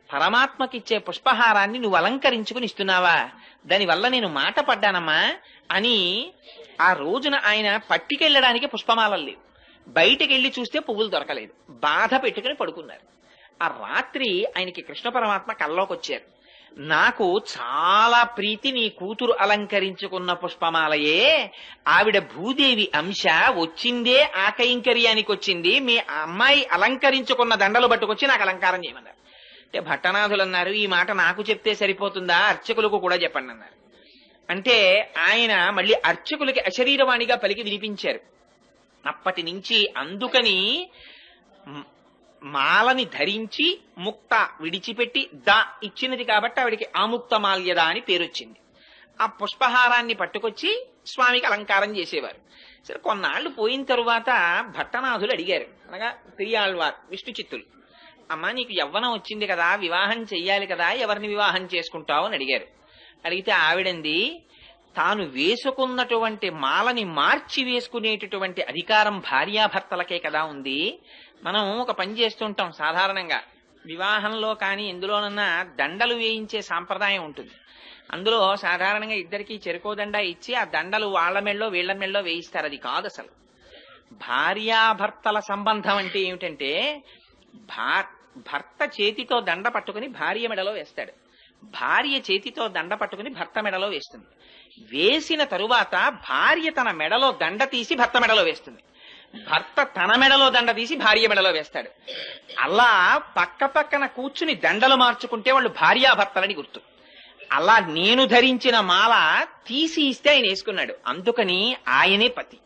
పరమాత్మకిచ్చే పుష్పహారాన్ని నువ్వు అలంకరించుకుని ఇస్తున్నావా, దానివల్ల నేను మాట పడ్డానమ్మా అని. ఆ రోజున ఆయన పట్టికెళ్ళడానికి పుష్పమాలలు లేవు, బయటకెళ్లి చూస్తే పువ్వులు దొరకలేదు, బాధ పెట్టుకుని పడుకున్నారు. ఆ రాత్రి ఆయనకి కృష్ణ పరమాత్మ కల్లోకి వచ్చారు. నాకు చాలా ప్రీతి నీ కూతురు అలంకరించుకున్న పుష్పమాలయే. ఆవిడ భూదేవి అంశ, వచ్చిందే ఆ కైంకర్యానికి వచ్చింది. మీ అమ్మాయి అలంకరించుకున్న దండలు పట్టుకొచ్చి నాకు అలంకారం చేయమన్నారు. అంటే భట్టనాథులు అన్నారు, ఈ మాట నాకు చెప్తే సరిపోతుందా, అర్చకులకు కూడా చెప్పండి అన్నారు. అంటే ఆయన మళ్ళీ అర్చకులకి అశరీరవాణిగా పలికి వినిపించారు. అప్పటి నుంచి అందుకని మాలని ధరించి ముక్త విడిచిపెట్టి దా ఇచ్చినది కాబట్టి ఆవిడికి ఆముక్త మాల్యద అని పేరొచ్చింది. ఆ పుష్పహారాన్ని పట్టుకొచ్చి స్వామికి అలంకారం చేసేవారు. సరే, కొన్నాళ్లు పోయిన తరువాత భట్టనాథులు అడిగారు, అనగా పెరియాళ్వార్ విష్ణు చిత్తులు, అమ్మా నీకు యవ్వనం వచ్చింది కదా, వివాహం చెయ్యాలి కదా, ఎవరిని వివాహం చేసుకుంటావు అని అడిగారు. అడిగితే ఆవిడంది, తాను వేసుకున్నటువంటి మాలని మార్చి వేసుకునేటటువంటి అధికారం భార్యాభర్తలకే కదా ఉంది. మనం ఒక పని చేస్తుంటాం సాధారణంగా, వివాహంలో కానీ ఎందులోనన్నా దండలు వేయించే సాంప్రదాయం ఉంటుంది. అందులో సాధారణంగా ఇద్దరికి చెరుకో దండ ఇచ్చి ఆ దండలు వాళ్ళ మెళ్ళో వీళ్ల మెళ్ళో వేయిస్తారు. అది కాదు అసలు. భార్యాభర్తల సంబంధం అంటే ఏమిటంటే, భర్త చేతితో దండ పట్టుకుని భార్య మెడలో వేస్తాడు, భార్య చేతితో దండ పట్టుకుని భర్త మెడలో వేస్తుంది. వేసిన తరువాత భార్య తన మెడలో దండ తీసి భర్త మెడలో వేస్తుంది, భర్త తన మెడలో దండ తీసి భార్య మెడలో వేస్తాడు. అలా పక్క పక్కన కూర్చుని దండలు మార్చుకుంటే వాళ్ళు భార్యాభర్తలని గుర్తు. అలా నేను ధరించిన మాల తీసి ఇస్తే ఆయన వేసుకున్నాడు, అందుకని ఆయనే పతి.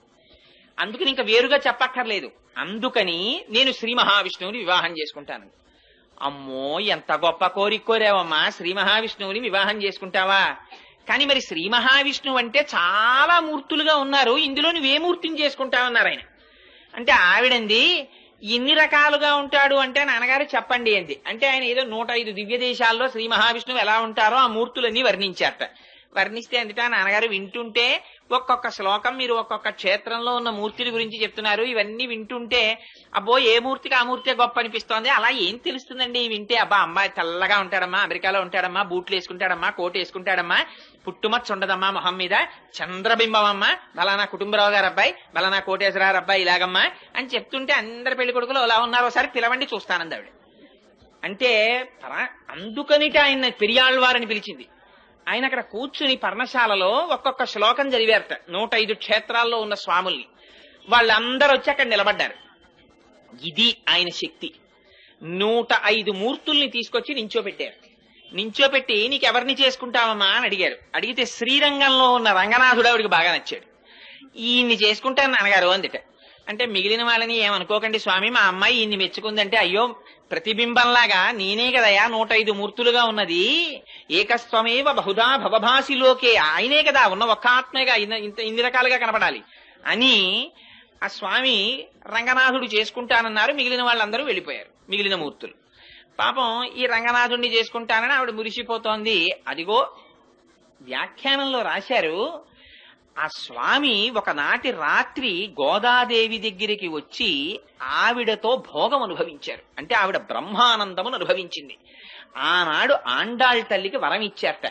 అందుకని ఇంకా వేరుగా చెప్పక్కర్లేదు. అందుకని నేను శ్రీ మహావిష్ణువుని వివాహం చేసుకుంటాను. అమ్మో, ఎంత గొప్ప కోరిక కోరావమ్మా, శ్రీ మహావిష్ణువుని వివాహం చేసుకుంటావా? కానీ మరి శ్రీ మహావిష్ణువు అంటే చాలా మూర్తులుగా ఉన్నారు, ఇందులో నువ్వే మూర్తిని చేసుకుంటావన్నారు ఆయన. అంటే ఆవిడంది, ఎన్ని రకాలుగా ఉంటాడు అంటే, నాన్నగారు చెప్పండి అంది. అంటే ఆయన ఏదో 105 దివ్య దేశాల్లో శ్రీ మహావిష్ణువు ఎలా ఉంటారో ఆ మూర్తులన్నీ వర్ణించారట. వర్ణిస్తే అందుట నాన్నగారు వింటుంటే, ఒక్కొక్క శ్లోకం మీరు ఒక్కొక్క క్షేత్రంలో ఉన్న మూర్తుల గురించి చెప్తున్నారు, ఇవన్నీ వింటుంటే అబ్బో ఏ మూర్తికి ఆ మూర్తి గొప్ప అనిపిస్తోంది. అలా ఏం తెలుస్తుందండి వింటే? అబ్బా అమ్మాయి తెల్లగా ఉంటాడమ్మా, అమెరికాలో ఉంటాడమ్మా, బూట్లు వేసుకుంటాడమ్మా, కోటు వేసుకుంటాడమ్మా, పుట్టుమచ్చ ఉండదమ్మా మొహం మీద, చంద్రబింబం అమ్మా, బలానా కుటుంబరావు గారు అబ్బాయి, బలానా కోటేశ్వరరావు అబ్బాయి ఇలాగమ్మా అని చెప్తుంటే అందరి పెళ్లి కొడుకులు అలా ఉన్నారు, ఒకసారి పిలవండి చూస్తానంది ఆవిడ. అంటే అందుకనిట ఆయన పెరియాళ్వారని పిలిచింది. ఆయన అక్కడ కూర్చుని పర్ణశాలలో ఒక్కొక్క శ్లోకం చదివారట 105 క్షేత్రాల్లో ఉన్న స్వాముల్ని. వాళ్ళందరూ వచ్చి అక్కడ నిలబడ్డారు. ఇది ఆయన శక్తి. 105 మూర్తుల్ని తీసుకొచ్చి నించోపెట్టారు. నించోపెట్టి నీకెవరిని చేసుకుంటావమ్మా అని అడిగారు. అడిగితే శ్రీరంగంలో ఉన్న రంగనాథుడు ఆవిడికి బాగా నచ్చాడు. ఈయన్ని చేసుకుంటాను నాన్నగారు అందిట. అంటే మిగిలిన వాళ్ళని ఏమనుకోకండి స్వామి, మా అమ్మాయి ఈయన్ని మెచ్చుకుందంటే, అయ్యో ప్రతిబింబంలాగా నేనే కదయా 105 మూర్తులుగా ఉన్నది, ఏకస్వమేవ బహుదా భవభాసిలోకే, ఆయనే కదా ఉన్న ఒక్క ఆత్మేగా ఇన్ని రకాలుగా కనపడాలి అని ఆ స్వామి రంగనాథుడు చేసుకుంటానన్నారు. మిగిలిన వాళ్ళందరూ వెళ్ళిపోయారు, మిగిలిన మూర్తులు. పాపం ఈ రంగనాథుడిని చేసుకుంటానని ఆవిడ మురిసిపోతోంది. అదిగో వ్యాఖ్యానంలో రాశారు, ఆ స్వామి ఒకనాటి రాత్రి గోదాదేవి దగ్గరికి వచ్చి ఆవిడతో భోగం అనుభవించారు. అంటే ఆవిడ బ్రహ్మానందమును అనుభవించింది. ఆనాడు ఆండాళ్ తల్లికి వరం ఇచ్చారట,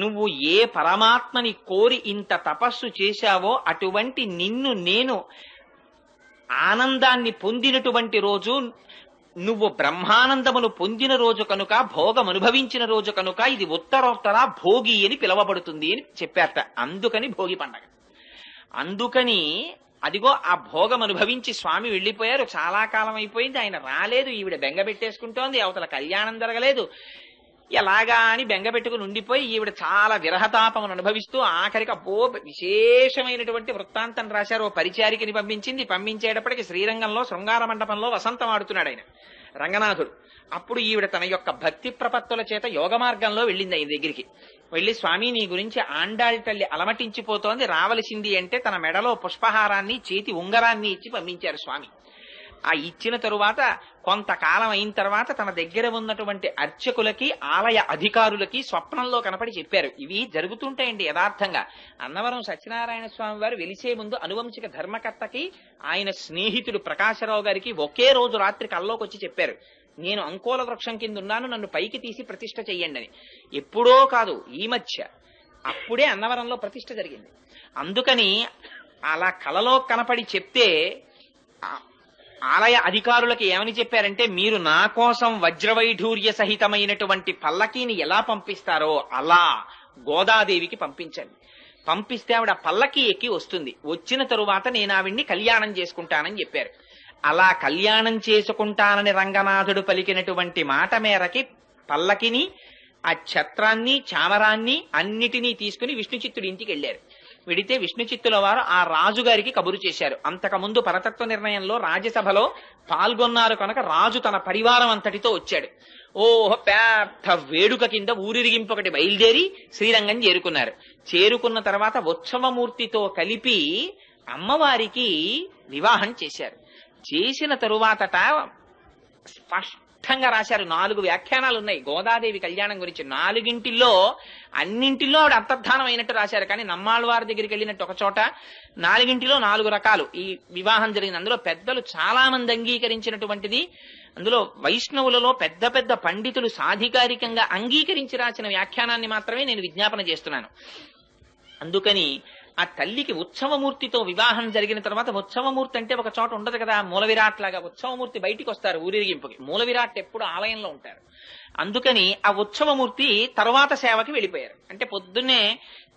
నువ్వు ఏ పరమాత్మని కోరి ఇంత తపస్సు చేశావో అటువంటి నిన్ను నేను ఆనందాన్ని పొందినటువంటి రోజు, నువ్వు బ్రహ్మానందమును పొందిన రోజు కనుక, భోగం అనుభవించిన రోజు కనుక ఇది ఉత్తరోత్తర భోగి అని పిలవబడుతుంది అని చెప్పారట. అందుకని భోగి పండగ. అందుకని అదిగో ఆ భోగం అనుభవించి స్వామి వెళ్లిపోయారు. చాలా కాలం అయిపోయింది, ఆయన రాలేదు. ఈవిడ బెంగ పెట్టేసుకుంటోంది, అవతల కళ్యాణం జరగలేదు. ఎలాగా అని బెంగ పెట్టుకుని ఉండిపోయి ఈవిడ చాలా విరహతాపమును అనుభవిస్తూ ఆఖరికి అబ్బో విశేషమైనటువంటి వృత్తాంతం రాశారు. ఓ పరిచారికని పంపించింది. పంపించేటప్పటికి శ్రీరంగంలో శృంగార మండపంలో వసంతం ఆడుతున్నాడు ఆయన రంగనాథుడు. అప్పుడు ఈవిడ తన యొక్క భక్తి ప్రపత్తుల చేత యోగ మార్గంలో వెళ్ళింది ఆయన దగ్గరికి. వెళ్లి, స్వామి నీ గురించి ఆండాళ్ తల్లి అలమటించిపోతోంది, రావలసింది అంటే తన మెడలో పుష్పహారాన్ని చేతి ఉంగరాన్ని ఇచ్చి పంపించారు స్వామి. ఆ ఇచ్చిన తరువాత కొంతకాలం అయిన తర్వాత తన దగ్గర ఉన్నటువంటి అర్చకులకి, ఆలయ అధికారులకి స్వప్నంలో కనపడి చెప్పారు. ఇవి జరుగుతుంటాయండి యథార్థంగా. అన్నవరం సత్యనారాయణ స్వామి వారు వెలిసే ముందు అనువంశిక ధర్మకర్తకి ఆయన స్నేహితుడు ప్రకాశరావు గారికి ఒకే రోజు రాత్రి కల్లోకి వచ్చి చెప్పారు, నేను అంకోల వృక్షం కింద ఉన్నాను, నన్ను పైకి తీసి ప్రతిష్ఠ చెయ్యండి అని. ఎప్పుడో కాదు, ఈ మధ్య అప్పుడే అన్నవరంలో ప్రతిష్ఠ జరిగింది. అందుకని అలా కలలో కనపడి చెప్తే ఆలయ అధికారులకి ఏమని చెప్పారంటే, మీరు నా కోసం వజ్రవైఢూర్య సహితమైనటువంటి పల్లకీని ఎలా పంపిస్తారో అలా గోదాదేవికి పంపించండి. పంపిస్తే ఆవిడ పల్లకి ఎక్కి వస్తుంది. వచ్చిన తరువాత నేను ఆవిడ్ని కళ్యాణం చేసుకుంటానని చెప్పారు. అలా కళ్యాణం చేసుకుంటానని రంగనాథుడు పలికినటువంటి మాట మేరకి పల్లకిని, ఆ ఛత్రాన్ని, చామరాన్ని అన్నిటినీ తీసుకుని విష్ణుచిత్తుడి ఇంటికి వెళ్లారు. వెడితే విష్ణుచిత్తుల వారు ఆ రాజుగారికి కబురు చేశారు. అంతకుముందు పరతత్వ నిర్ణయంలో రాజ్యసభలో పాల్గొన్నారు కనుక రాజు తన పరివారం అంతటితో వచ్చాడు. పెద్ద వేడుక కింద ఊరిరిగింపు ఒకటి బయలుదేరి శ్రీరంగం చేరుకున్నారు. చేరుకున్న తర్వాత ఉత్సవమూర్తితో కలిపి అమ్మవారికి వివాహం చేశారు. చేసిన తరువాతట స్పష్టంగా రాశారు. 4 వ్యాఖ్యానాలు ఉన్నాయి గోదాదేవి కళ్యాణం గురించి. 4 అన్నింటిలో ఆవిడ అంతర్ధానం అయినట్టు రాశారు. కానీ నమ్మాళ్ళవారి దగ్గరికి వెళ్ళినట్టు ఒక చోట 4 4 రకాలు ఈ వివాహం జరిగింది. అందులో పెద్దలు చాలా మంది అంగీకరించినటువంటిది. అందులో వైష్ణవులలో పెద్ద పెద్ద పండితులు సాధికారికంగా అంగీకరించి రాసిన వ్యాఖ్యానాన్ని మాత్రమే నేను విజ్ఞాపన చేస్తున్నాను. అందుకని ఆ తల్లికి ఉత్సవమూర్తితో వివాహం జరిగిన తర్వాత, ఉత్సవమూర్తి అంటే ఒక చోట ఉండదు కదా, మూల విరాట్ లాగా ఉత్సవమూర్తి బయటికి వస్తారు ఊరేగింపుకి. మూల విరాట్ ఎప్పుడు ఆలయంలో ఉంటారు. అందుకని ఆ ఉత్సవమూర్తి తర్వాత సేవకి వెళ్ళిపోయారు. అంటే పొద్దున్నే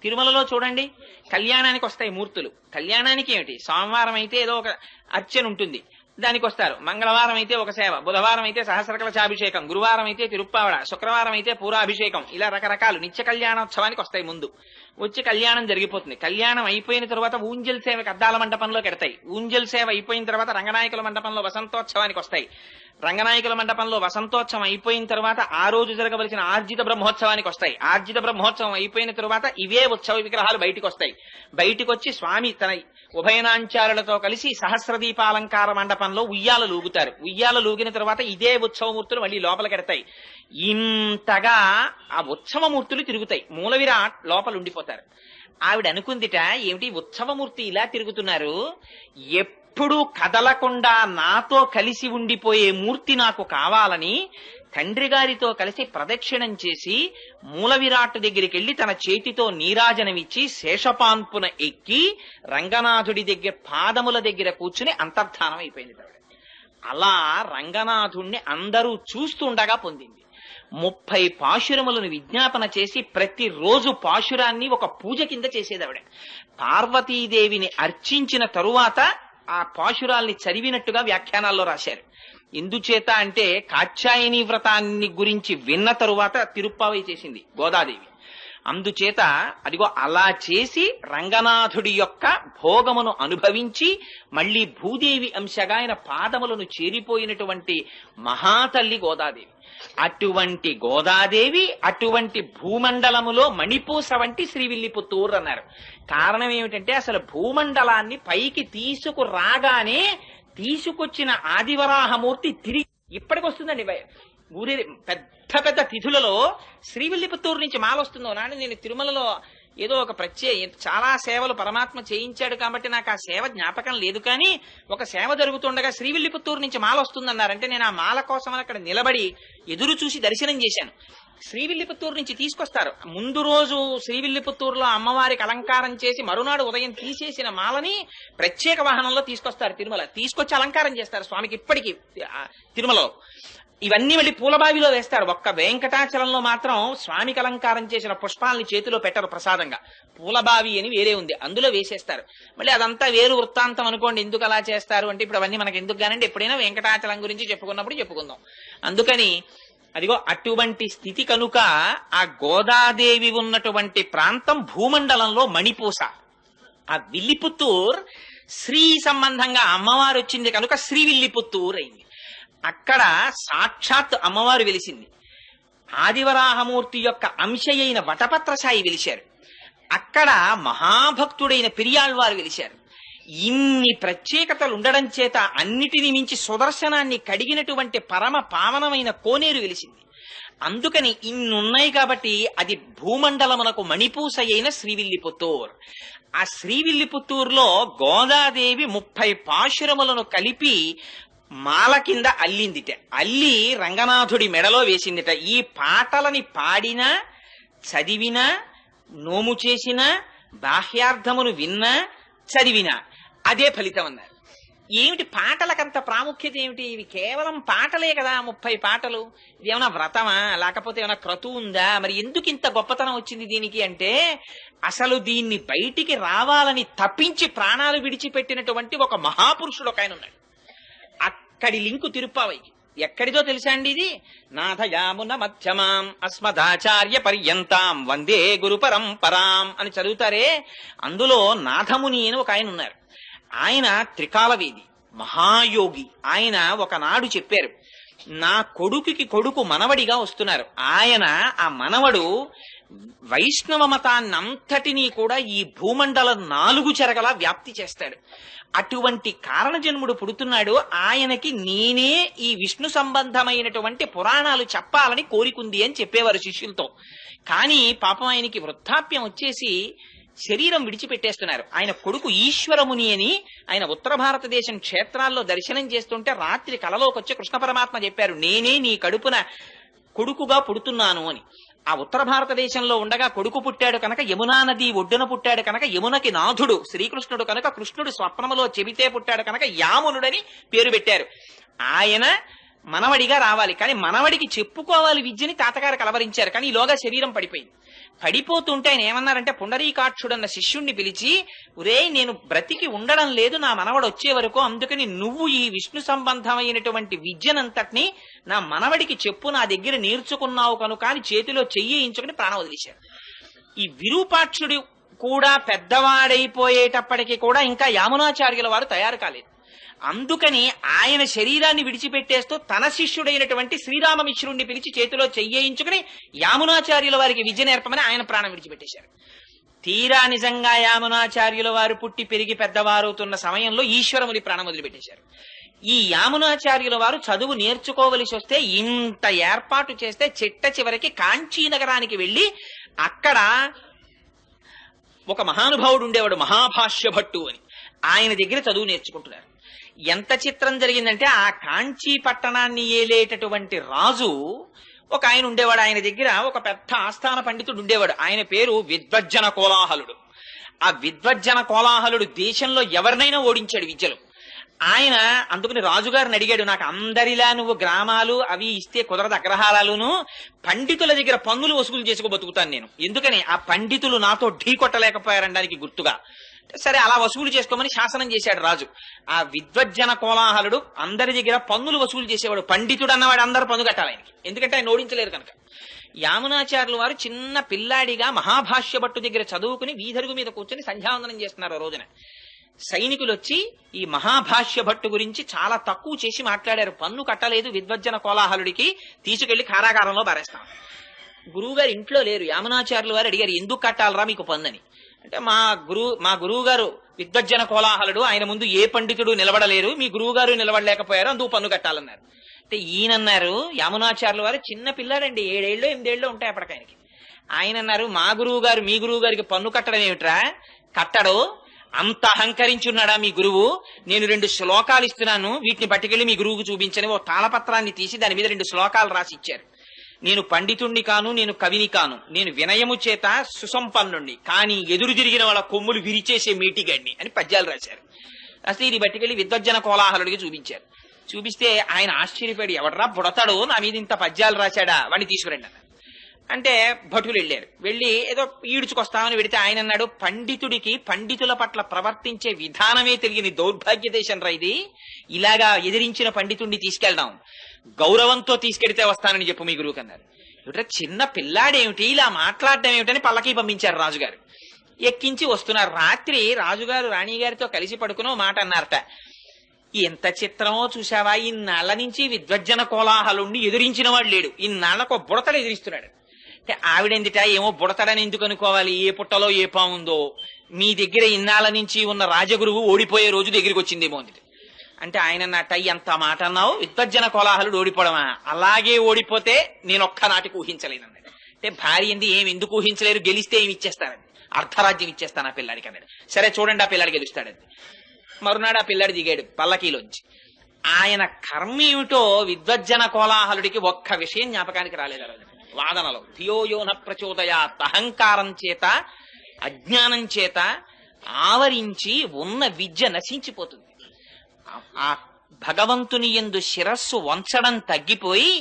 తిరుమలలో చూడండి కళ్యాణానికి వస్తాయి మూర్తులు. కళ్యాణానికి ఏమిటి, సోమవారం అయితే ఏదో ఒక అర్చన ఉంటుంది, దానికి వస్తారు. మంగళవారం అయితే ఒక సేవ, బుధవారం అయితే సహస్రకలశాభిషేకం, గురువారం అయితే తిరుప్పావడ, శుక్రవారం అయితే పూరాభిషేకం, ఇలా రకరకాలు నిత్య కళ్యాణోత్సవానికి వస్తాయి. ముందు వచ్చి కళ్యాణం జరిగిపోతుంది. కళ్యాణం అయిపోయిన తర్వాత ఊంజల్ సేవకి అద్దాల మండపంలో కెడతాయి. ఊంజల్ సేవ అయిపోయిన తర్వాత రంగనాయకుల మండపంలో వసంతోత్సవానికి వస్తాయి. రంగనాయకుల మండపంలో వసంతోత్సవం అయిపోయిన తర్వాత ఆ రోజు జరగవలసిన ఆర్జిత బ్రహ్మోత్సవానికి వస్తాయి. ఆర్జిత బ్రహ్మోత్సవం అయిపోయిన తరువాత ఇవే ఉత్సవ విగ్రహాలు బయటికి వస్తాయి. బయటికి వచ్చి స్వామి తన ఉభయనాంచారులతో కలిసి సహస్రదీపాలంకార మండపంలో ఉయ్యాల లూగుతారు. ఉయ్యాల లూగిన తర్వాత ఇదే ఉత్సవమూర్తులు మళ్ళీ లోపలికెడతాయి. ఇంతగా ఆ ఉత్సవమూర్తులు తిరుగుతాయి. మూల విరాట్ లోపల ఉండిపోతారు. ఆవిడ అనుకుందిట, ఏమిటి ఉత్సవమూర్తి ఇలా తిరుగుతున్నారు, ఎప్పుడూ కదలకుండా నాతో కలిసి ఉండిపోయే మూర్తి నాకు కావాలని తండ్రి గారితో కలిసి ప్రదక్షిణం చేసి మూల విరాట్ దగ్గరికి వెళ్లి తన చేతితో నీరాజనమిచ్చి శేషపాన్పున ఎక్కి రంగనాథుడి దగ్గర పాదముల దగ్గర కూర్చుని అంతర్ధానం అయిపోయింది. అలా రంగనాథుణ్ణి అందరూ చూస్తుండగా పొందింది. 30 పాశురములను విజ్ఞాపన చేసి ప్రతిరోజు పాశురాన్ని ఒక పూజ కింద చేసేది ఆవిడ. పార్వతీదేవిని అర్చించిన తరువాత ఆ పాశురాల్ని చదివినట్టుగా వ్యాఖ్యానాల్లో రాశారు. ఎందుచేత అంటే కాత్యాయని వ్రతాన్ని గురించి విన్న తరువాత తిరుప్పావై చేసింది గోదాదేవి. అందుచేత అదిగో అలా చేసి రంగనాథుడి యొక్క భోగమును అనుభవించి మళ్లీ భూదేవి అంశగా ఆయన పాదములను చేరిపోయినటువంటి మహాతల్లి గోదాదేవి. అటువంటి గోదాదేవి అటువంటి భూమండలములో మణిపూస వంటి శ్రీవిల్లిపుత్తూరు అన్నారు. కారణం ఏమిటంటే అసలు భూమండలాన్ని పైకి తీసుకురాగానే తీసుకొచ్చిన ఆదివరాహమూర్తి తిరిగి ఇప్పటికొస్తుందండి. ఊరి పెద్ద పెద్ద తిథులలో శ్రీవిల్లిపుత్తూరు నుంచి మాలొస్తుందో నాడు. నేను తిరుమలలో ఏదో ఒక చాలా సేవలు పరమాత్మ చేయించాడు కాబట్టి నాకు ఆ సేవ జ్ఞాపకం లేదు. కానీ ఒక సేవ జరుగుతుండగా శ్రీవిల్లిపుత్తూరు నుంచి మాల వస్తుందన్నారంటే నేను ఆ మాల కోసం అక్కడ నిలబడి ఎదురు చూసి దర్శనం చేశాను. శ్రీవిల్లిపుత్తూరు నుంచి తీసుకొస్తారు. ముందు రోజు శ్రీవిల్లిపుత్తూరులో అమ్మవారికి అలంకారం చేసి మరునాడు ఉదయం తీసేసిన మాలని ప్రత్యేక వాహనంలో తీసుకొస్తారు. తిరుమల తీసుకొచ్చి అలంకారం చేస్తారు స్వామికి ఇప్పటికీ తిరుమలలో. ఇవన్నీ మళ్ళీ పూలబావిలో వేస్తారు. ఒక్క వెంకటాచలంలో మాత్రం స్వామికి అలంకారం చేసిన పుష్పాలని చేతిలో పెట్టరు ప్రసాదంగా. పూలబావి అని వేరే ఉంది, అందులో వేసేస్తారు. మళ్ళీ అదంతా వేరు వృత్తాంతం అనుకోండి. ఎందుకు అలా చేస్తారు అంటే ఇప్పుడు అవన్నీ మనకి ఎందుకు కానండి, ఎప్పుడైనా వెంకటాచలం గురించి చెప్పుకున్నప్పుడు చెప్పుకుందాం. అందుకని అదిగో అటువంటి స్థితి కనుక ఆ గోదాదేవి ఉన్నటువంటి ప్రాంతం భూమండలంలో మణిపూస. ఆ విల్లిపుత్తూర్ శ్రీ సంబంధంగా అమ్మవారు వచ్చింది కనుక శ్రీవిల్లిపుత్తూర్ అయింది. అక్కడ సాక్షాత్ అమ్మవారు వెలిసింది. ఆదివరాహమూర్తి యొక్క అంశయైన వటపత్రసాయి వెలిశారు. అక్కడ మహాభక్తుడైన పెరియాళ్వారు వెలిశారు. ఇన్ని ప్రత్యేకతలు ఉండడం చేత అన్నిటిని మించి సుదర్శనాన్ని కడిగినటువంటి పరమ పావనమైన కోనేరు వెలిసింది. అందుకని ఇన్నున్నాయి కాబట్టి అది భూమండలమునకు మణిపూస అయిన శ్రీవిల్లిపుత్తూర్. ఆ శ్రీవిల్లిపుత్తూరులో గోదాదేవి 30 పాశురములను కలిపి మాల కింద అల్లిందిట. అల్లి రంగనాథుడి మెడలో వేసిందిట. ఈ పాటలని పాడినా, చదివినా, నోము చేసినా, బాహ్యార్థమును విన్నా, చదివినా అదే ఫలితం అన్నారు. ఏమిటి పాటలకంత ప్రాముఖ్యత ఏమిటి? ఇవి కేవలం పాటలే కదా, 30 పాటలు. ఇది ఏమైనా వ్రతమా, లేకపోతే ఏమైనా క్రతువు ఉందా? మరి ఎందుకు ఇంత గొప్పతనం వచ్చింది దీనికి అంటే, అసలు దీన్ని బయటికి రావాలని తప్పించి ప్రాణాలు విడిచిపెట్టినటువంటి ఒక మహాపురుషుడు ఒక ఆయన ఉన్నాడు. అక్కడి లింకు తిరుప్పావైకి. ఎక్కడిదో తెలుసా అండి ఇది? నాథయామున మధ్యమాం అస్మదాచార్య పర్యంతాం వందే గురు పరంపరాం అని చదువుతారే, అందులో నాథముని అని ఒక ఆయన ఉన్నారు. ఆయన త్రికాలవేది, మహాయోగి. ఆయన ఒకనాడు చెప్పారు, నా కొడుకు మనవడిగా వస్తున్నారు. ఆయన ఆ మనవడు వైష్ణవ మతాన్నంతటినీ కూడా ఈ భూమండలం 4 చెరగలా వ్యాప్తి చేస్తాడు. అటువంటి కారణజన్ముడు పుడుతున్నాడు. ఆయనకి నేనే ఈ విష్ణు సంబంధమైనటువంటి పురాణాలు చెప్పాలని కోరికుంది అని చెప్పేవారు శిష్యులతో. కానీ పాపం ఆయనకి వృద్ధాప్యం వచ్చేసి శరీరం విడిచిపెట్టేస్తున్నారు. ఆయన కొడుకు ఈశ్వరముని అని ఆయన ఉత్తర భారతదేశం క్షేత్రాల్లో దర్శనం చేస్తుంటే రాత్రి కలలోకి వచ్చి కృష్ణ పరమాత్మ చెప్పారు, నేనే నీ కడుపున కొడుకుగా పుడుతున్నాను అని. ఆ ఉత్తర భారతదేశంలో ఉండగా కొడుకు పుట్టాడు కనుక యమునా నది ఒడ్డున పుట్టాడు కనుక యమునకి నాథుడు శ్రీకృష్ణుడు కనుక కృష్ణుడు స్వప్నములో చెబితే పుట్టాడు కనుక యామునుడని పేరు పెట్టారు. ఆయన మనవడిగా రావాలి, కానీ మనవడికి చెప్పుకోవాలి విద్యని తాతగారు కలవరించారు. కానీ ఈలోగా శరీరం పడిపోయింది. పడిపోతుంటే ఆయన ఏమన్నారంటే, పుండరీకాక్షుడన్న శిష్యుణ్ణి పిలిచి, ఒరే నేను బ్రతికి ఉండడం లేదు నా మనవడు వచ్చే వరకు, అందుకని నువ్వు ఈ విష్ణు సంబంధమైనటువంటి విద్యనంతటినీ నా మనవడికి చెప్పు, నా దగ్గర నేర్చుకున్నావు కనుక అని చేతిలో చెయ్యించుకుని ప్రాణం వదిలేశారు. ఈ విరూపాక్షుడు కూడా పెద్దవాడైపోయేటప్పటికీ కూడా ఇంకా యామునాచార్యుల వారు తయారు కాలేదు. అందుకని ఆయన శరీరాన్ని విడిచిపెట్టేస్తూ తన శిష్యుడైనటువంటి శ్రీరామమిశ్రుణ్ణి పిలిచి చేతిలో చెయ్యించుకుని యామునాచార్యుల వారికి విద్య నేర్పమని ఆయన ప్రాణం విడిచిపెట్టేశారు. తీరా నిజంగా యామునాచార్యుల వారు పుట్టి పెరిగి పెద్దవారవుతున్న సమయంలో ఈశ్వరముని ప్రాణం వదిలిపెట్టేశారు. ఈ యామునాచార్యుల వారు చదువు నేర్చుకోవలసి వస్తే ఇంత ఏర్పాటు చేస్తే చిట్ట చివరికి కాంచీ నగరానికి వెళ్లి అక్కడ ఒక మహానుభావుడు ఉండేవాడు, మహాభాష్య భట్టు అని. ఆయన దగ్గర చదువు నేర్చుకుంటున్నారు. ఎంత చిత్రం జరిగిందంటే, ఆ కాంచీ పట్టణాన్ని ఏలేటటువంటి రాజు ఒక ఆయన ఉండేవాడు. ఆయన దగ్గర ఒక పెద్ద ఆస్థాన పండితుడు ఉండేవాడు. ఆయన పేరు విద్వజ్జన కోలాహలుడు. ఆ విద్వజ్జన కోలాహలుడు దేశంలో ఎవరినైనా ఓడించాడు విద్యలో. ఆయన అందుకని రాజుగారిని అడిగాడు, నాకు అందరిలా నువ్వు గ్రామాలు అవి ఇస్తే కుదరదు, అగ్రహారాలును, పండితుల దగ్గర పన్నులు వసూలు చేసుకో బతుకుతాను నేను. ఎందుకని ఆ పండితులు నాతో ఢీ కొట్టలేకపోయారనడానికి గుర్తుగా. సరే అలా వసూలు చేసుకోమని శాసనం చేశాడు రాజు. ఆ విద్వజ్జన కోలాహలుడు అందరి దగ్గర పన్నులు వసూలు చేసేవాడు. పండితుడు అన్నవాడు అందరూ పన్ను కట్టాలి ఆయనకి, ఎందుకంటే ఆయన ఓడించలేరు కనుక. యామునాచార్యులు వారు చిన్న పిల్లాడిగా మహాభాష్య భట్టు దగ్గర చదువుకుని వీధరుగు మీద కూర్చొని సంధ్యావందనం చేస్తున్నారు. రోజున సైనికులు వచ్చి ఈ మహాభాష్య భట్టు గురించి చాలా తక్కువ చేసి మాట్లాడారు. పన్ను కట్టలేదు విద్వజ్జన కోలాహలుడికి, తీసుకెళ్లి కారాగారంలో బారేస్తాం. గురువుగారు ఇంట్లో లేరు. యామునాచార్యులు వారు అడిగారు, ఎందుకు కట్టాలరా మీకు పన్ను? అంటే మా గురువు గారు విద్వజ్జన కోలాహలుడు, ఆయన ముందు ఏ పండితుడు నిలబడలేరు, మీ గురువు గారు నిలబడలేకపోయారు, అందుకు పన్ను కట్టాలన్నారు. అంటే ఈయనన్నారు, యామునాచార్యుల వారు చిన్న పిల్లాడండి, 7 ఏళ్ళు 8 ఏళ్ళు ఉంటాయి అప్పటికాయనకి. ఆయన అన్నారు, మా గురువు గారు మీ గురువు గారికి పన్ను కట్టడం ఏమిట్రా, కట్టడు, అంత అహంకరించున్నాడా మీ గురువు? నేను 2 శ్లోకాలు ఇస్తున్నాను, వీటిని పట్టుకెళ్లి మీ గురువుకు చూపించని ఓ తాళపత్రాన్ని తీసి దాని మీద 2 శ్లోకాలు రాసి ఇచ్చారు. నేను పండితుణ్ణి కాను, నేను కవిని కాను, నేను వినయము చేత సుసంపన్నుణ్ణి, కానీ ఎదురు తిరిగిన వాళ్ళ కొమ్ములు విరిచేసే మీటిగడ్ని అని పద్యాలు రాశారు. అసలు ఇది పట్టుకెళ్లి విద్వజ్జన కోలాహలుడికి చూపించారు. చూపిస్తే ఆయన ఆశ్చర్యపడి, ఎవడరా బుడతాడు నా మీద ఇంత పద్యాలు రాశాడా, వాడిని తీసుకురండి అన్నారు. అంటే భటులు వెళ్ళారు. వెళ్ళి ఏదో ఈడ్చుకొస్తామని పెడితే ఆయన అన్నాడు, పండితుడికి పండితుల పట్ల ప్రవర్తించే విధానమే తెలియని దౌర్భాగ్య దేశం రా ఇది, ఇలాగా ఎదిరించిన పండితుడిని తీసుకెళ్దాం, గౌరవంతో తీసుకెడితే వస్తానని చెప్పు మీ గురువుకి అన్నారు. ఇట చిన్న పిల్లాడేమిటి ఇలా మాట్లాడడం ఏమిటని పల్లకి పంపించారు రాజుగారు. ఎక్కించి వస్తున్నారు. రాత్రి రాజుగారు రాణిగారితో కలిసి పడుకుని ఓ మాట అన్నారట, ఎంత చిత్రమో చూసావా, ఇన్నాళ్ల నుంచి విద్వజ్జన కోలాహలుండి ఎదిరించిన వాడు లేడు, ఇన్నాళ్లకు బుడతలు ఎదిరిస్తున్నాడు. అంటే ఆవిడెందుట ఏమో బుడతడని ఎందుకు అనుకోవాలి, ఏ పుట్టలో ఏ పాముందో, మీ దగ్గర ఇన్నాళ్ల నుంచి ఉన్న రాజగురువు ఓడిపోయే రోజు దగ్గరికి వచ్చిందేమో అంది. అంటే ఆయన అన్నట్ట, ఎంత మాట అన్నావు, విద్వజ్జన కోలాహలుడు ఓడిపోవడమా, అలాగే ఓడిపోతే నేను ఒక్కనాటికి ఊహించలేనన్నాడు. అంటే భార్య ఏమి ఎందుకు ఊహించలేరు, గెలిస్తే ఏమి ఇచ్చేస్తానండి, అర్ధరాజ్యం ఇచ్చేస్తాను ఆ పిల్లాడికి అన్నాడు. సరే చూడండి ఆ పిల్లాడు గెలుస్తాడండి. మరునాడు ఆ పిల్లాడు దిగాడు పల్లకీలోంచి. ఆయన కర్మ ఏమిటో విద్వజ్జన కోలాహలుడికి ఒక్క విషయం జ్ఞాపకానికి రాలేదు. వాదనలో ధియోయోన ప్రచోదయాత్, అహంకారం చేత అజ్ఞానం చేత ఆవరించి ఉన్న విద్య నశించిపోతుంది. ఆ భగవంతుని యందు శిరస్సు వంచడం తగ్గిపోయి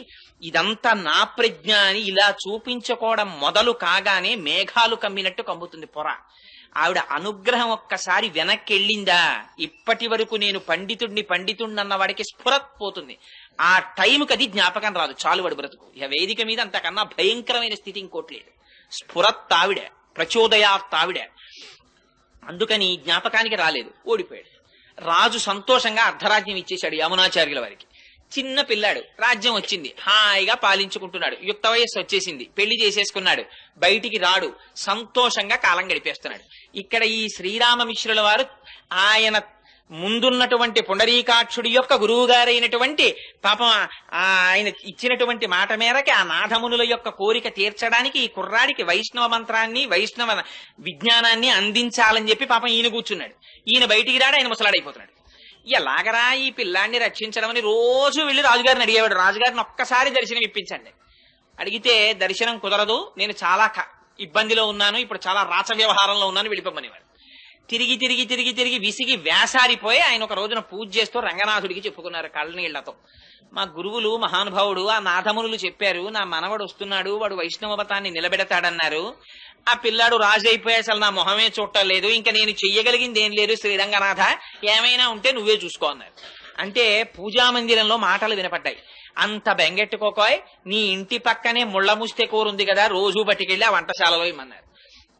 ఇదంతా నా ప్రజ్ఞ అని ఇలా చూపించుకోవడం మొదలు కాగానే మేఘాలు కమ్మినట్టు కమ్ముతుంది పొర. ఆవిడ అనుగ్రహం ఒక్కసారి వెనక్కి వెళ్ళిందా ఇప్పటి వరకు నేను పండితుడిని అన్న వాడికి స్ఫురత్ పోతుంది. ఆ టైంకి అది జ్ఞాపకం రాదు, చాలు వాడు బ్రతుకు. ఇక వేదిక మీద అంతకన్నా భయంకరమైన స్థితి ఇంకోట్లేదు. స్ఫురత్ ఆవిడ, ప్రచోదయాత్ ఆవిడ. అందుకని జ్ఞాపకానికి రాలేదు, ఓడిపోయాడు. రాజు సంతోషంగా అర్ధరాజ్యం ఇచ్చేశాడు యమునాచార్యుల వారికి. చిన్న పిల్లాడు, రాజ్యం వచ్చింది, హాయిగా పాలించుకుంటున్నాడు. యుక్త వయస్సు వచ్చేసింది, పెళ్లి చేసేసుకున్నాడు, బయటికి రాడు, సంతోషంగా కాలం గడిపేస్తున్నాడు. ఇక్కడ ఈ శ్రీరామమిశ్రుల వారు ఆయన ముందున్నటువంటి పుండరీకాక్షుడి యొక్క గురువు గారైనటువంటి పాపం ఆయన ఇచ్చినటువంటి మాట మేరకి ఆ నాథమునుల యొక్క కోరిక తీర్చడానికి ఈ కుర్రాడికి వైష్ణవ మంత్రాన్ని వైష్ణవ విజ్ఞానాన్ని అందించాలని చెప్పి పాపం ఈయన కూర్చున్నాడు. ఈయన బయటికి రాడు, ఆయన ముసలాడైపోతున్నాడు. ఎలాగరా ఈ పిల్లాన్ని రక్షించడం అని రోజు వెళ్లి రాజుగారిని అడిగేవాడు. రాజుగారిని ఒక్కసారి దర్శనం ఇప్పించండి. అడిగితే దర్శనం కుదరదు, నేను చాలా ఇబ్బందిలో ఉన్నాను, ఇప్పుడు చాలా రాచ వ్యవహారంలో ఉన్నాను, వెళ్ళిపోమనేవాడు. తిరిగి తిరిగి తిరిగి తిరిగి విసిగి వేసారిపోయి ఆయన ఒక రోజున పూజ చేస్తూ రంగనాథుడికి చెప్పుకున్నారు కళ్ళనీళ్లతో. మా గురువులు మహానుభావుడు ఆ నాథమునులు చెప్పారు, నా మనవడు వస్తున్నాడు, వాడు వైష్ణవ మతాన్ని నిలబెడతాడన్నారు. ఆ పిల్లాడు రాజు అయిపోయి అసలు నా మొహమే చూడటం లేదు, ఇంకా నేను చెయ్యగలిగింది ఏం లేదు, శ్రీరంగనాథ ఏమైనా ఉంటే నువ్వే చూసుకో అన్నారు. అంటే పూజామందిరంలో మాటలు వినపడ్డాయి. అంత బెంగెట్టుకోకోయ్, నీ ఇంటి పక్కనే ముళ్ళ ముస్తె కూర ఉంది కదా, రోజు పట్టుకెళ్ళి ఆ వంటశాలలో ఇమ్మన్నారు.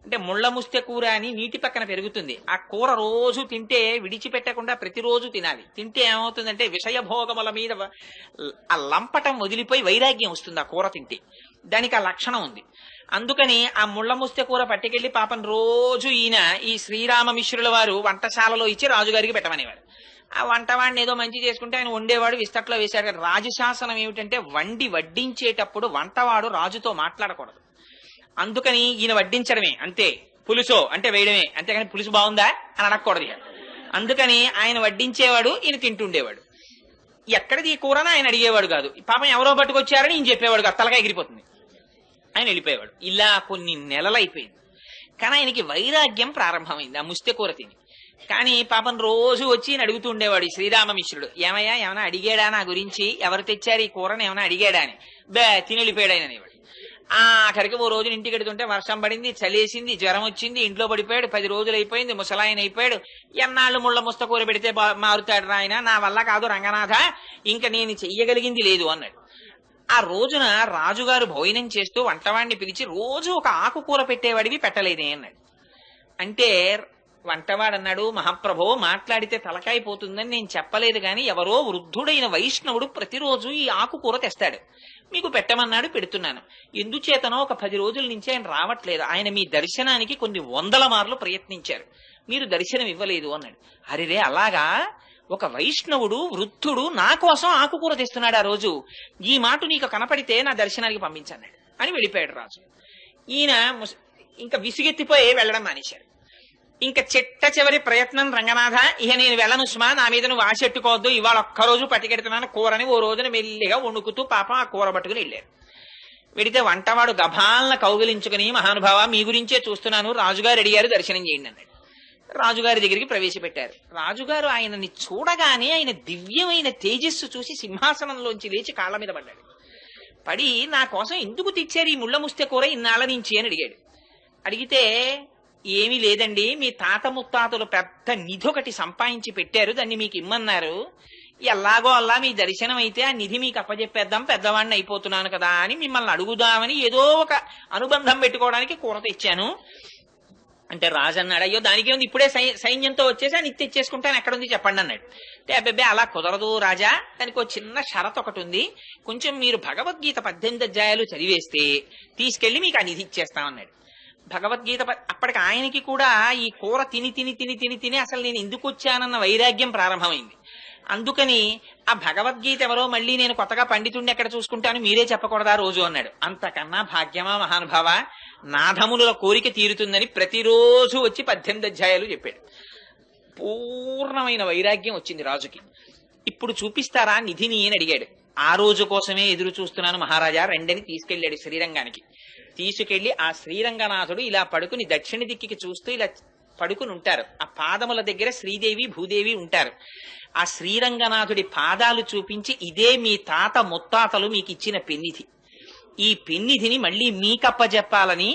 అంటే ముళ్ళ ముస్తె కూర అని నీటి పక్కన పెరుగుతుంది, ఆ కూర రోజు తింటే విడిచిపెట్టకుండా ప్రతిరోజు తినాలి. తింటే ఏమవుతుందంటే విషయభోగముల మీద ఆ లంపటం వదిలిపోయి వైరాగ్యం వస్తుంది ఆ కూర తింటే. దానికి ఆ లక్షణం ఉంది. అందుకని ఆ ముళ్ళ ముస్తె కూర పట్టుకెళ్లి పాపం రోజు ఈయన ఈ శ్రీరామమిశ్రుల వారు వంటశాలలో ఇచ్చి రాజుగారికి పెట్టమనేవారు. ఆ వంటవాడిని ఏదో మంచి చేసుకుంటే ఆయన వండేవాడు, విస్తట్లో వేశాడు. రాజశాసనం ఏమిటంటే వడ్డించేటప్పుడు వంటవాడు రాజుతో మాట్లాడకూడదు. అందుకని ఈయన వడ్డించడమే అంతే, పులుసో అంటే వేయడమే, అంతేగాని పులుసు బాగుందా అని అడగకూడదు. అందుకని ఆయన వడ్డించేవాడు, ఈయన తింటుండేవాడు. ఎక్కడిది ఈ కూరని ఆయన అడిగేవాడు కాదు. పాపం ఎవరో పట్టుకొచ్చారని ఈయన చెప్పేవాడు కాదు, తలగా ఎగిరిపోతుంది, ఆయన వెళ్ళిపోయేవాడు. ఇలా కొన్ని నెలలు అయిపోయింది. కానీ ఆయనకి వైరాగ్యం ప్రారంభమైంది ఆ ముస్తె కూర తిని. కానీ పాపం రోజు వచ్చి ఈయన అడుగుతూ ఉండేవాడు ఈ శ్రీరామమిశ్రుడు, ఏమయ్యా ఏమైనా అడిగాడా నా గురించి, ఎవరు తెచ్చారు ఈ కూరని ఏమైనా అడిగాడా అని. తిని వెళ్ళిపోయాడు ఆయన అనేవాడు. ఆఖరికి ఓ రోజున ఇంటికి ఎడుతుంటే వర్షం పడింది, చలేసింది, జ్వరం వచ్చింది, ఇంట్లో పడిపోయాడు. 10 రోజులు అయిపోయింది, ముసలాయన అయిపోయాడు. ఎన్నాళ్ళు ముళ్ళ ముస్తకూర పెడితే మారుతాడు ఆయన, నా వల్ల కాదు రంగనాథ, ఇంకా నేను చెయ్యగలిగింది లేదు అన్నాడు. ఆ రోజున రాజుగారు భోజనం చేస్తూ వంటవాడిని పిలిచి రోజు ఒక ఆకుకూర పెట్టేవాడివి పెట్టలేదే అన్నాడు. అంటే వంటవాడు అన్నాడు, మహాప్రభో మాట్లాడితే తలకాయ పోతుందని నేను చెప్పలేదు, గాని ఎవరో వృద్ధుడైన వైష్ణవుడు ప్రతిరోజు ఈ ఆకుకూర తెస్తాడు, మీకు పెట్టమన్నాడు, పెడుతున్నాను. ఎందుచేతనో ఒక 10 రోజుల నుంచి ఆయన రావట్లేదు, ఆయన మీ దర్శనానికి కొన్ని 100 మార్లు ప్రయత్నించారు, మీరు దర్శనం ఇవ్వలేదు అన్నాడు. అరిరే అలాగా, ఒక వైష్ణవుడు వృద్ధుడు నా కోసం ఆకుకూర తెస్తున్నాడు ఆ రోజు, ఈ మాట నీకు కనపడితే నా దర్శనానికి పంపించన్నాడు అని వెళ్ళిపోయాడు రాజు. ఈయన ఇంకా విసిగెత్తిపోయి వెళ్ళడం మానేశాడు. ఇంకా చివరి ప్రయత్నం, రంగనాథ ఇక నేను వెళ్ళను సుమా, నా మీద నువ్వు ఆశెట్టుకోవద్దు, ఇవాళ ఒక్కరోజు పట్టుకెడుతున్నాను కూరని. ఓ రోజున మెల్లిగా వణుకుతూ పాపం ఆ కూర పట్టుకుని వెళ్ళారు. వెడితే వంటవాడు గభాలన కౌగిలించుకుని, మహానుభావ మీ గురించే చూస్తున్నాను, రాజుగారు అడిగారు దర్శనం చేయండి అన్నాడు. రాజుగారి దగ్గరికి ప్రవేశపెట్టారు. రాజుగారు ఆయనని చూడగానే ఆయన దివ్యమైన తేజస్సు చూసి సింహాసనంలోంచి లేచి కాళ్ళ మీద పడ్డాడు. పడి నా కోసం ఎందుకు తెచ్చారు ఈ ముళ్ళ ముస్తె కూర ఇన్నాళ్ళ నుంచి అని అడిగాడు. అడిగితే ఏమీ లేదండి, మీ తాత ముత్తాతలు పెద్ద నిధి ఒకటి సంపాదించి పెట్టారు, దాన్ని మీకు ఇమ్మన్నారు, ఎలాగో అలా మీ దర్శనం అయితే ఆ నిధి మీకు అప్పచెప్పేద్దాం, పెద్దవాడిని అయిపోతున్నాను కదా అని మిమ్మల్ని అడుగుదామని ఏదో ఒక అనుబంధం పెట్టుకోవడానికి కూర తెచ్చాను అంటే రాజు అన్నాడు, అయ్యో దానికి ఉంది, ఇప్పుడే సైన్యంతో వచ్చేసి అని తెచ్చేసుకుంటాను, ఎక్కడుంది చెప్పండి అన్నాడు. అంటే అబ్బాయి అలా కుదరదు రాజా, దానికి ఒక చిన్న షరత్ ఒకటి ఉంది, కొంచెం మీరు భగవద్గీత 18 అధ్యాయాలు చదివేస్తే తీసుకెళ్లి మీకు ఆ నిధి ఇచ్చేస్తామన్నాడు. భగవద్గీత అప్పటికి ఆయనకి కూడా ఈ కూర తిని తిని తిని తిని తిని అసలు నేను ఎందుకు వచ్చానన్న వైరాగ్యం ప్రారంభమైంది. అందుకని ఆ భగవద్గీత ఎవరో మళ్ళీ నేను కొత్తగా పండితుడిని ఎక్కడ చూసుకుంటాను, మీరే చెప్పకూడదా రోజు అన్నాడు. అంతకన్నా భాగ్యమా మహానుభావ, నాథమునుల కోరిక తీరుతుందని ప్రతిరోజు వచ్చి 18 అధ్యాయాలు చెప్పాడు. పూర్ణమైన వైరాగ్యం వచ్చింది రాజుకి. ఇప్పుడు చూపిస్తారా నిధిని అని అడిగాడు. ఆ రోజు కోసమే ఎదురు చూస్తున్నాను మహారాజా, రెండని తీసుకెళ్లాడు శ్రీరంగానికి. తీసుకెళ్లి ఆ శ్రీరంగనాథుడు ఇలా పడుకుని దక్షిణ దిక్కికి చూస్తూ ఇలా పడుకుని ఉంటారు. ఆ పాదముల దగ్గర శ్రీదేవి భూదేవి ఉంటారు. ఆ శ్రీరంగనాథుడి పాదాలు చూపించి, ఇదే మీ తాత ముత్తాతలు మీకు ఇచ్చిన పెన్నిధి, ఈ పెన్నిధిని మళ్ళీ మీకప్పజెప్పాలని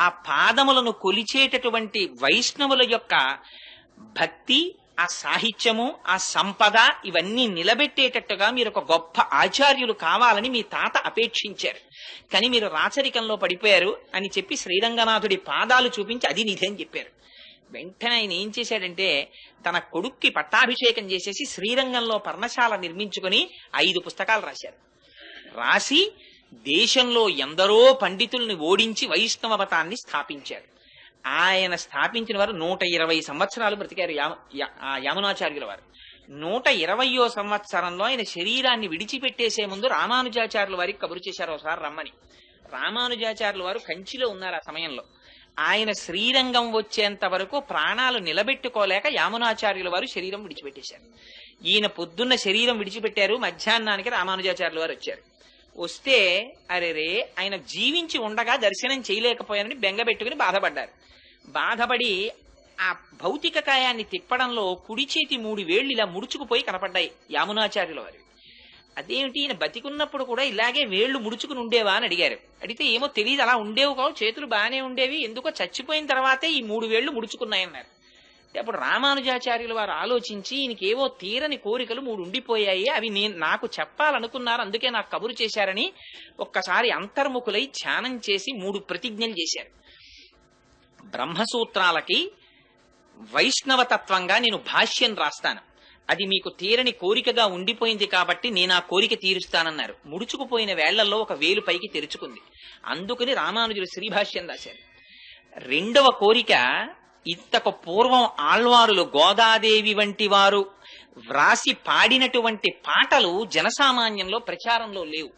ఆ పాదములను కొలిచేటటువంటి వైష్ణవుల యొక్క భక్తి, ఆ సాహిత్యము, ఆ సంపద ఇవన్నీ నిలబెట్టేటట్టుగా మీరు ఒక గొప్ప ఆచార్యులు కావాలని మీ తాత అపేక్షించారు. కానీ మీరు రాచరికంలో పడిపోయారు అని చెప్పి శ్రీరంగనాథుడి పాదాలు చూపించి అది నిధి అని చెప్పారు. వెంటనే ఆయన ఏం చేశాడంటే తన కొడుక్కి పట్టాభిషేకం చేసేసి శ్రీరంగంలో పర్ణశాల నిర్మించుకుని 5 పుస్తకాలు రాశారు. రాసి దేశంలో ఎందరో పండితుల్ని ఓడించి వైష్ణవ మతాన్ని స్థాపించారు. ఆయన స్థాపించిన వారు 120 సంవత్సరాలు బ్రతికారు. యామునాచార్యుల వారు 120వ సంవత్సరంలో ఆయన శరీరాన్ని విడిచిపెట్టేసే ముందు రామానుజాచార్యుల వారికి కబురు చేశారు ఒకసారి రమ్మని. రామానుజాచార్యుల వారు కంచిలో ఉన్నారు ఆ సమయంలో. ఆయన శ్రీరంగం వచ్చేంత వరకు ప్రాణాలు నిలబెట్టుకోలేక యామునాచార్యుల వారు శరీరం విడిచిపెట్టేశారు. ఈయన పొద్దున్న శరీరం విడిచిపెట్టారు, మధ్యాహ్నానికి రామానుజాచార్యుల వారు వచ్చారు. వస్తే అరెరే ఆయన జీవించి ఉండగా దర్శనం చేయలేకపోయారని బెంగపెట్టుకుని బాధపడ్డారు. బాధపడి ఆ భౌతిక కాయాన్ని తిప్పడంలో కుడి చేతి 3 వేళ్లు ఇలా ముడుచుకుపోయి కనపడ్డాయి యామునాచార్యుల వారు. అదేమిటి, ఈయన బతికున్నప్పుడు కూడా ఇలాగే వేళ్లు ముడుచుకుని ఉండేవా అని అడిగారు. అడిగితే ఏమో తెలియదు, అలా ఉండేవి కావు, చేతులు బాగానే ఉండేవి, ఎందుకో చచ్చిపోయిన తర్వాతే ఈ 3 వేళ్లు ముడుచుకున్నాయన్నారు. అప్పుడు రామానుజాచార్యుల వారు ఆలోచించి ఈయనకేవో తీరని కోరికలు 3 ఉండిపోయాయి, అవి నాకు చెప్పాలనుకున్నారు, అందుకే నాకు కబురు చేశారని ఒక్కసారి అంతర్ముఖులై ధ్యానం చేసి 3 ప్రతిజ్ఞలు చేశారు. బ్రహ్మసూత్రాలకి వైష్ణవతత్వంగా నేను భాష్యం రాస్తాను, అది మీకు తీరని కోరికగా ఉండిపోయింది కాబట్టి నేను ఆ కోరిక తీరుస్తానన్నారు. ముడుచుకుపోయిన వేళ్లలో ఒక వేలు పైకి తెరుచుకుంది. అందుకని రామానుజులు శ్రీభాష్యం రాశారు. 2వ కోరిక, ఇంతకు పూర్వం ఆళ్వారులు గోదాదేవి వంటి వారు వ్రాసి పాడినటువంటి పాటలు జనసామాన్యంలో ప్రచారంలో లేవు.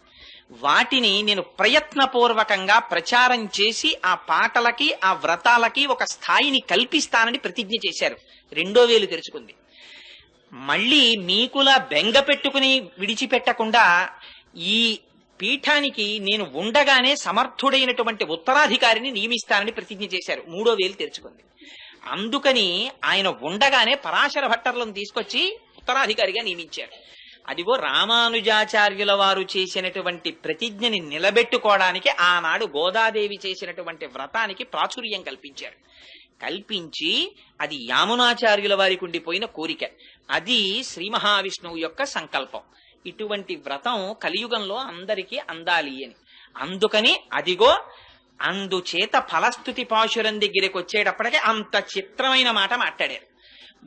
వాటిని నేను ప్రయత్నపూర్వకంగా ప్రచారం చేసి ఆ పాటలకి ఆ వ్రతాలకి ఒక స్థాయిని కల్పిస్తానని ప్రతిజ్ఞ చేశారు. 2వ వేలు తెరుచుకుంది. మళ్ళీ మీకులా బెంగ పెట్టుకుని విడిచిపెట్టకుండా ఈ పీఠానికి నేను ఉండగానే సమర్థుడైనటువంటి ఉత్తరాధికారిని నియమిస్తానని ప్రతిజ్ఞ చేశారు. 3వ వేలు తెరుచుకుంది. అందుకని ఆయన ఉండగానే పరాశర భట్టర్లను తీసుకొచ్చి ఉత్తరాధికారిగా నియమించారు. అదిగో రామానుజాచార్యుల వారు చేసినటువంటి ప్రతిజ్ఞని నిలబెట్టుకోవడానికి ఆనాడు గోదాదేవి చేసినటువంటి వ్రతానికి ప్రాచుర్యం కల్పించారు. కల్పించి అది యామునాచార్యుల వారికి ఉండిపోయిన కోరిక, అది శ్రీ మహావిష్ణువు యొక్క సంకల్పం. ఇటువంటి వ్రతం కలియుగంలో అందరికీ అందాలి అని. అందుకని అదిగో అందుచేత ఫలస్థుతి పాశురం దగ్గరికి వచ్చేటప్పటికే అంత చిత్రమైన మాట మాట్లాడారు.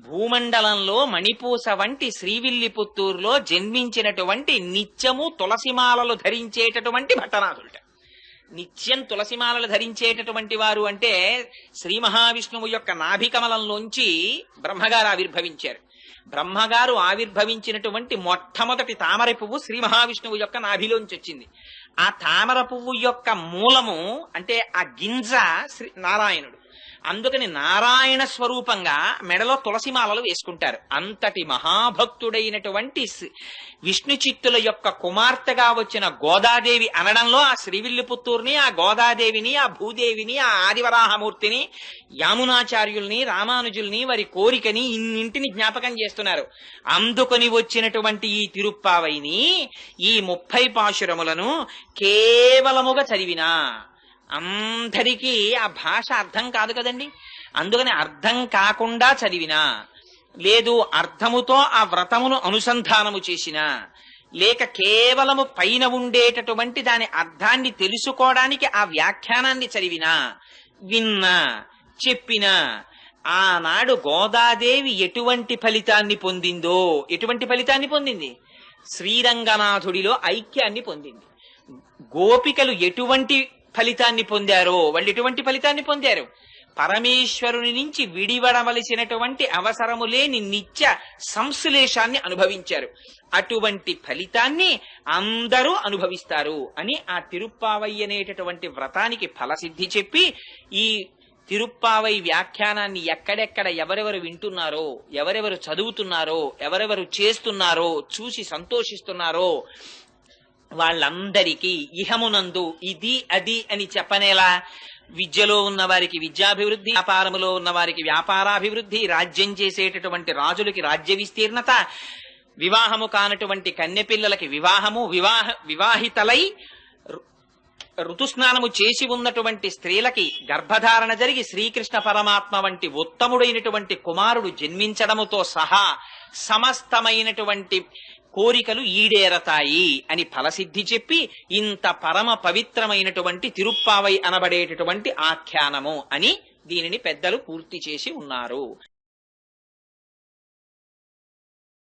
భూమండలంలో మణిపూస వంటి శ్రీవిల్లిపుత్తూరులో జన్మించినటువంటి నిత్యము తులసిమాలలు ధరించేటటువంటి భట్టనాథులట. నిత్యం తులసిమాలలు ధరించేటటువంటి వారు అంటే శ్రీ మహావిష్ణువు యొక్క నాభికమలంలోంచి బ్రహ్మగారు ఆవిర్భవించారు. బ్రహ్మగారు ఆవిర్భవించినటువంటి మొట్టమొదటి తామర పువ్వు శ్రీ మహావిష్ణువు యొక్క నాభిలోంచి వచ్చింది. ఆ తామర పువ్వు యొక్క మూలము అంటే ఆ గింజ శ్రీ నారాయణుడు. అందుకని నారాయణ స్వరూపంగా మెడలో తులసిమాలలు వేసుకుంటారు. అంతటి మహాభక్తుడైనటువంటి విష్ణు చిత్తుల యొక్క కుమార్తెగా వచ్చిన గోదాదేవి అనడంలో ఆ శ్రీవిల్లిపుత్తూరుని, ఆ గోదాదేవిని, ఆ భూదేవిని, ఆ ఆదివరాహమూర్తిని, యామునాచార్యుల్ని, రామానుజుల్ని, వారి కోరికని ఇన్నింటిని జ్ఞాపకం చేస్తున్నారు. అందుకొని వచ్చినటువంటి ఈ తిరుప్పావైని, ఈ 30 పాశురములను కేవలముగా చదివినా అందరికీ ఆ భాష అర్థం కాదు కదండి. అందుకని అర్థం కాకుండా చదివినా, లేదు అర్థముతో ఆ వ్రతమును అనుసంధానము చేసినా, లేక కేవలము పైన ఉండేటటువంటి దాని అర్థాన్ని తెలుసుకోవడానికి ఆ వ్యాఖ్యానాన్ని చదివినా, విన్నా, చెప్పినా, ఆనాడు గోదాదేవి ఎటువంటి ఫలితాన్ని పొందిందో, ఎటువంటి ఫలితాన్ని పొందింది? శ్రీరంగనాథుడిలో ఐక్యాన్ని పొందింది. గోపికలు ఎటువంటి ఫలితాన్ని పొందారో వాళ్ళు ఎటువంటి ఫలితాన్ని పొందారు? పరమేశ్వరుని నుంచి విడివడవలసినటువంటి అవసరము లేని నిత్య సంశ్లేషాన్ని అనుభవించారు. అటువంటి ఫలితాన్ని అందరూ అనుభవిస్తారు అని ఆ తిరుప్పావై అనేటటువంటి వ్రతానికి ఫలసిద్ధి చెప్పి, ఈ తిరుప్పావై వ్యాఖ్యానాన్ని ఎక్కడెక్కడ ఎవరెవరు వింటున్నారో, ఎవరెవరు చదువుతున్నారో, ఎవరెవరు చేస్తున్నారో, చూసి సంతోషిస్తున్నారో వాళ్ళందరికీ ఇహమునందు ఇది అది అని చెప్పనేలా విద్యలో ఉన్న వారికి విద్యాభివృద్ధి, వ్యాపారములో ఉన్న వారికి వ్యాపారాభివృద్ధి, రాజ్యం చేసేటటువంటి రాజులకి రాజ్య విస్తీర్ణత, వివాహము కానటువంటి కన్నెపిల్లలకి వివాహము, వివాహితలై ఋతుస్నానము చేసి ఉన్నటువంటి స్త్రీలకి గర్భధారణ జరిగి శ్రీకృష్ణ పరమాత్మ వంటి ఉత్తముడైనటువంటి కుమారుడు జన్మించడముతో సహా సమస్తమైనటువంటి కోరికలు ఈడేరతాయి అని ఫలసిద్ధి చెప్పి ఇంత పరమ పవిత్రమైనటువంటి తిరుప్పావై అనబడేటటువంటి ఆఖ్యానము అని దీనిని పెద్దలు పూర్తి చేసి ఉన్నారు.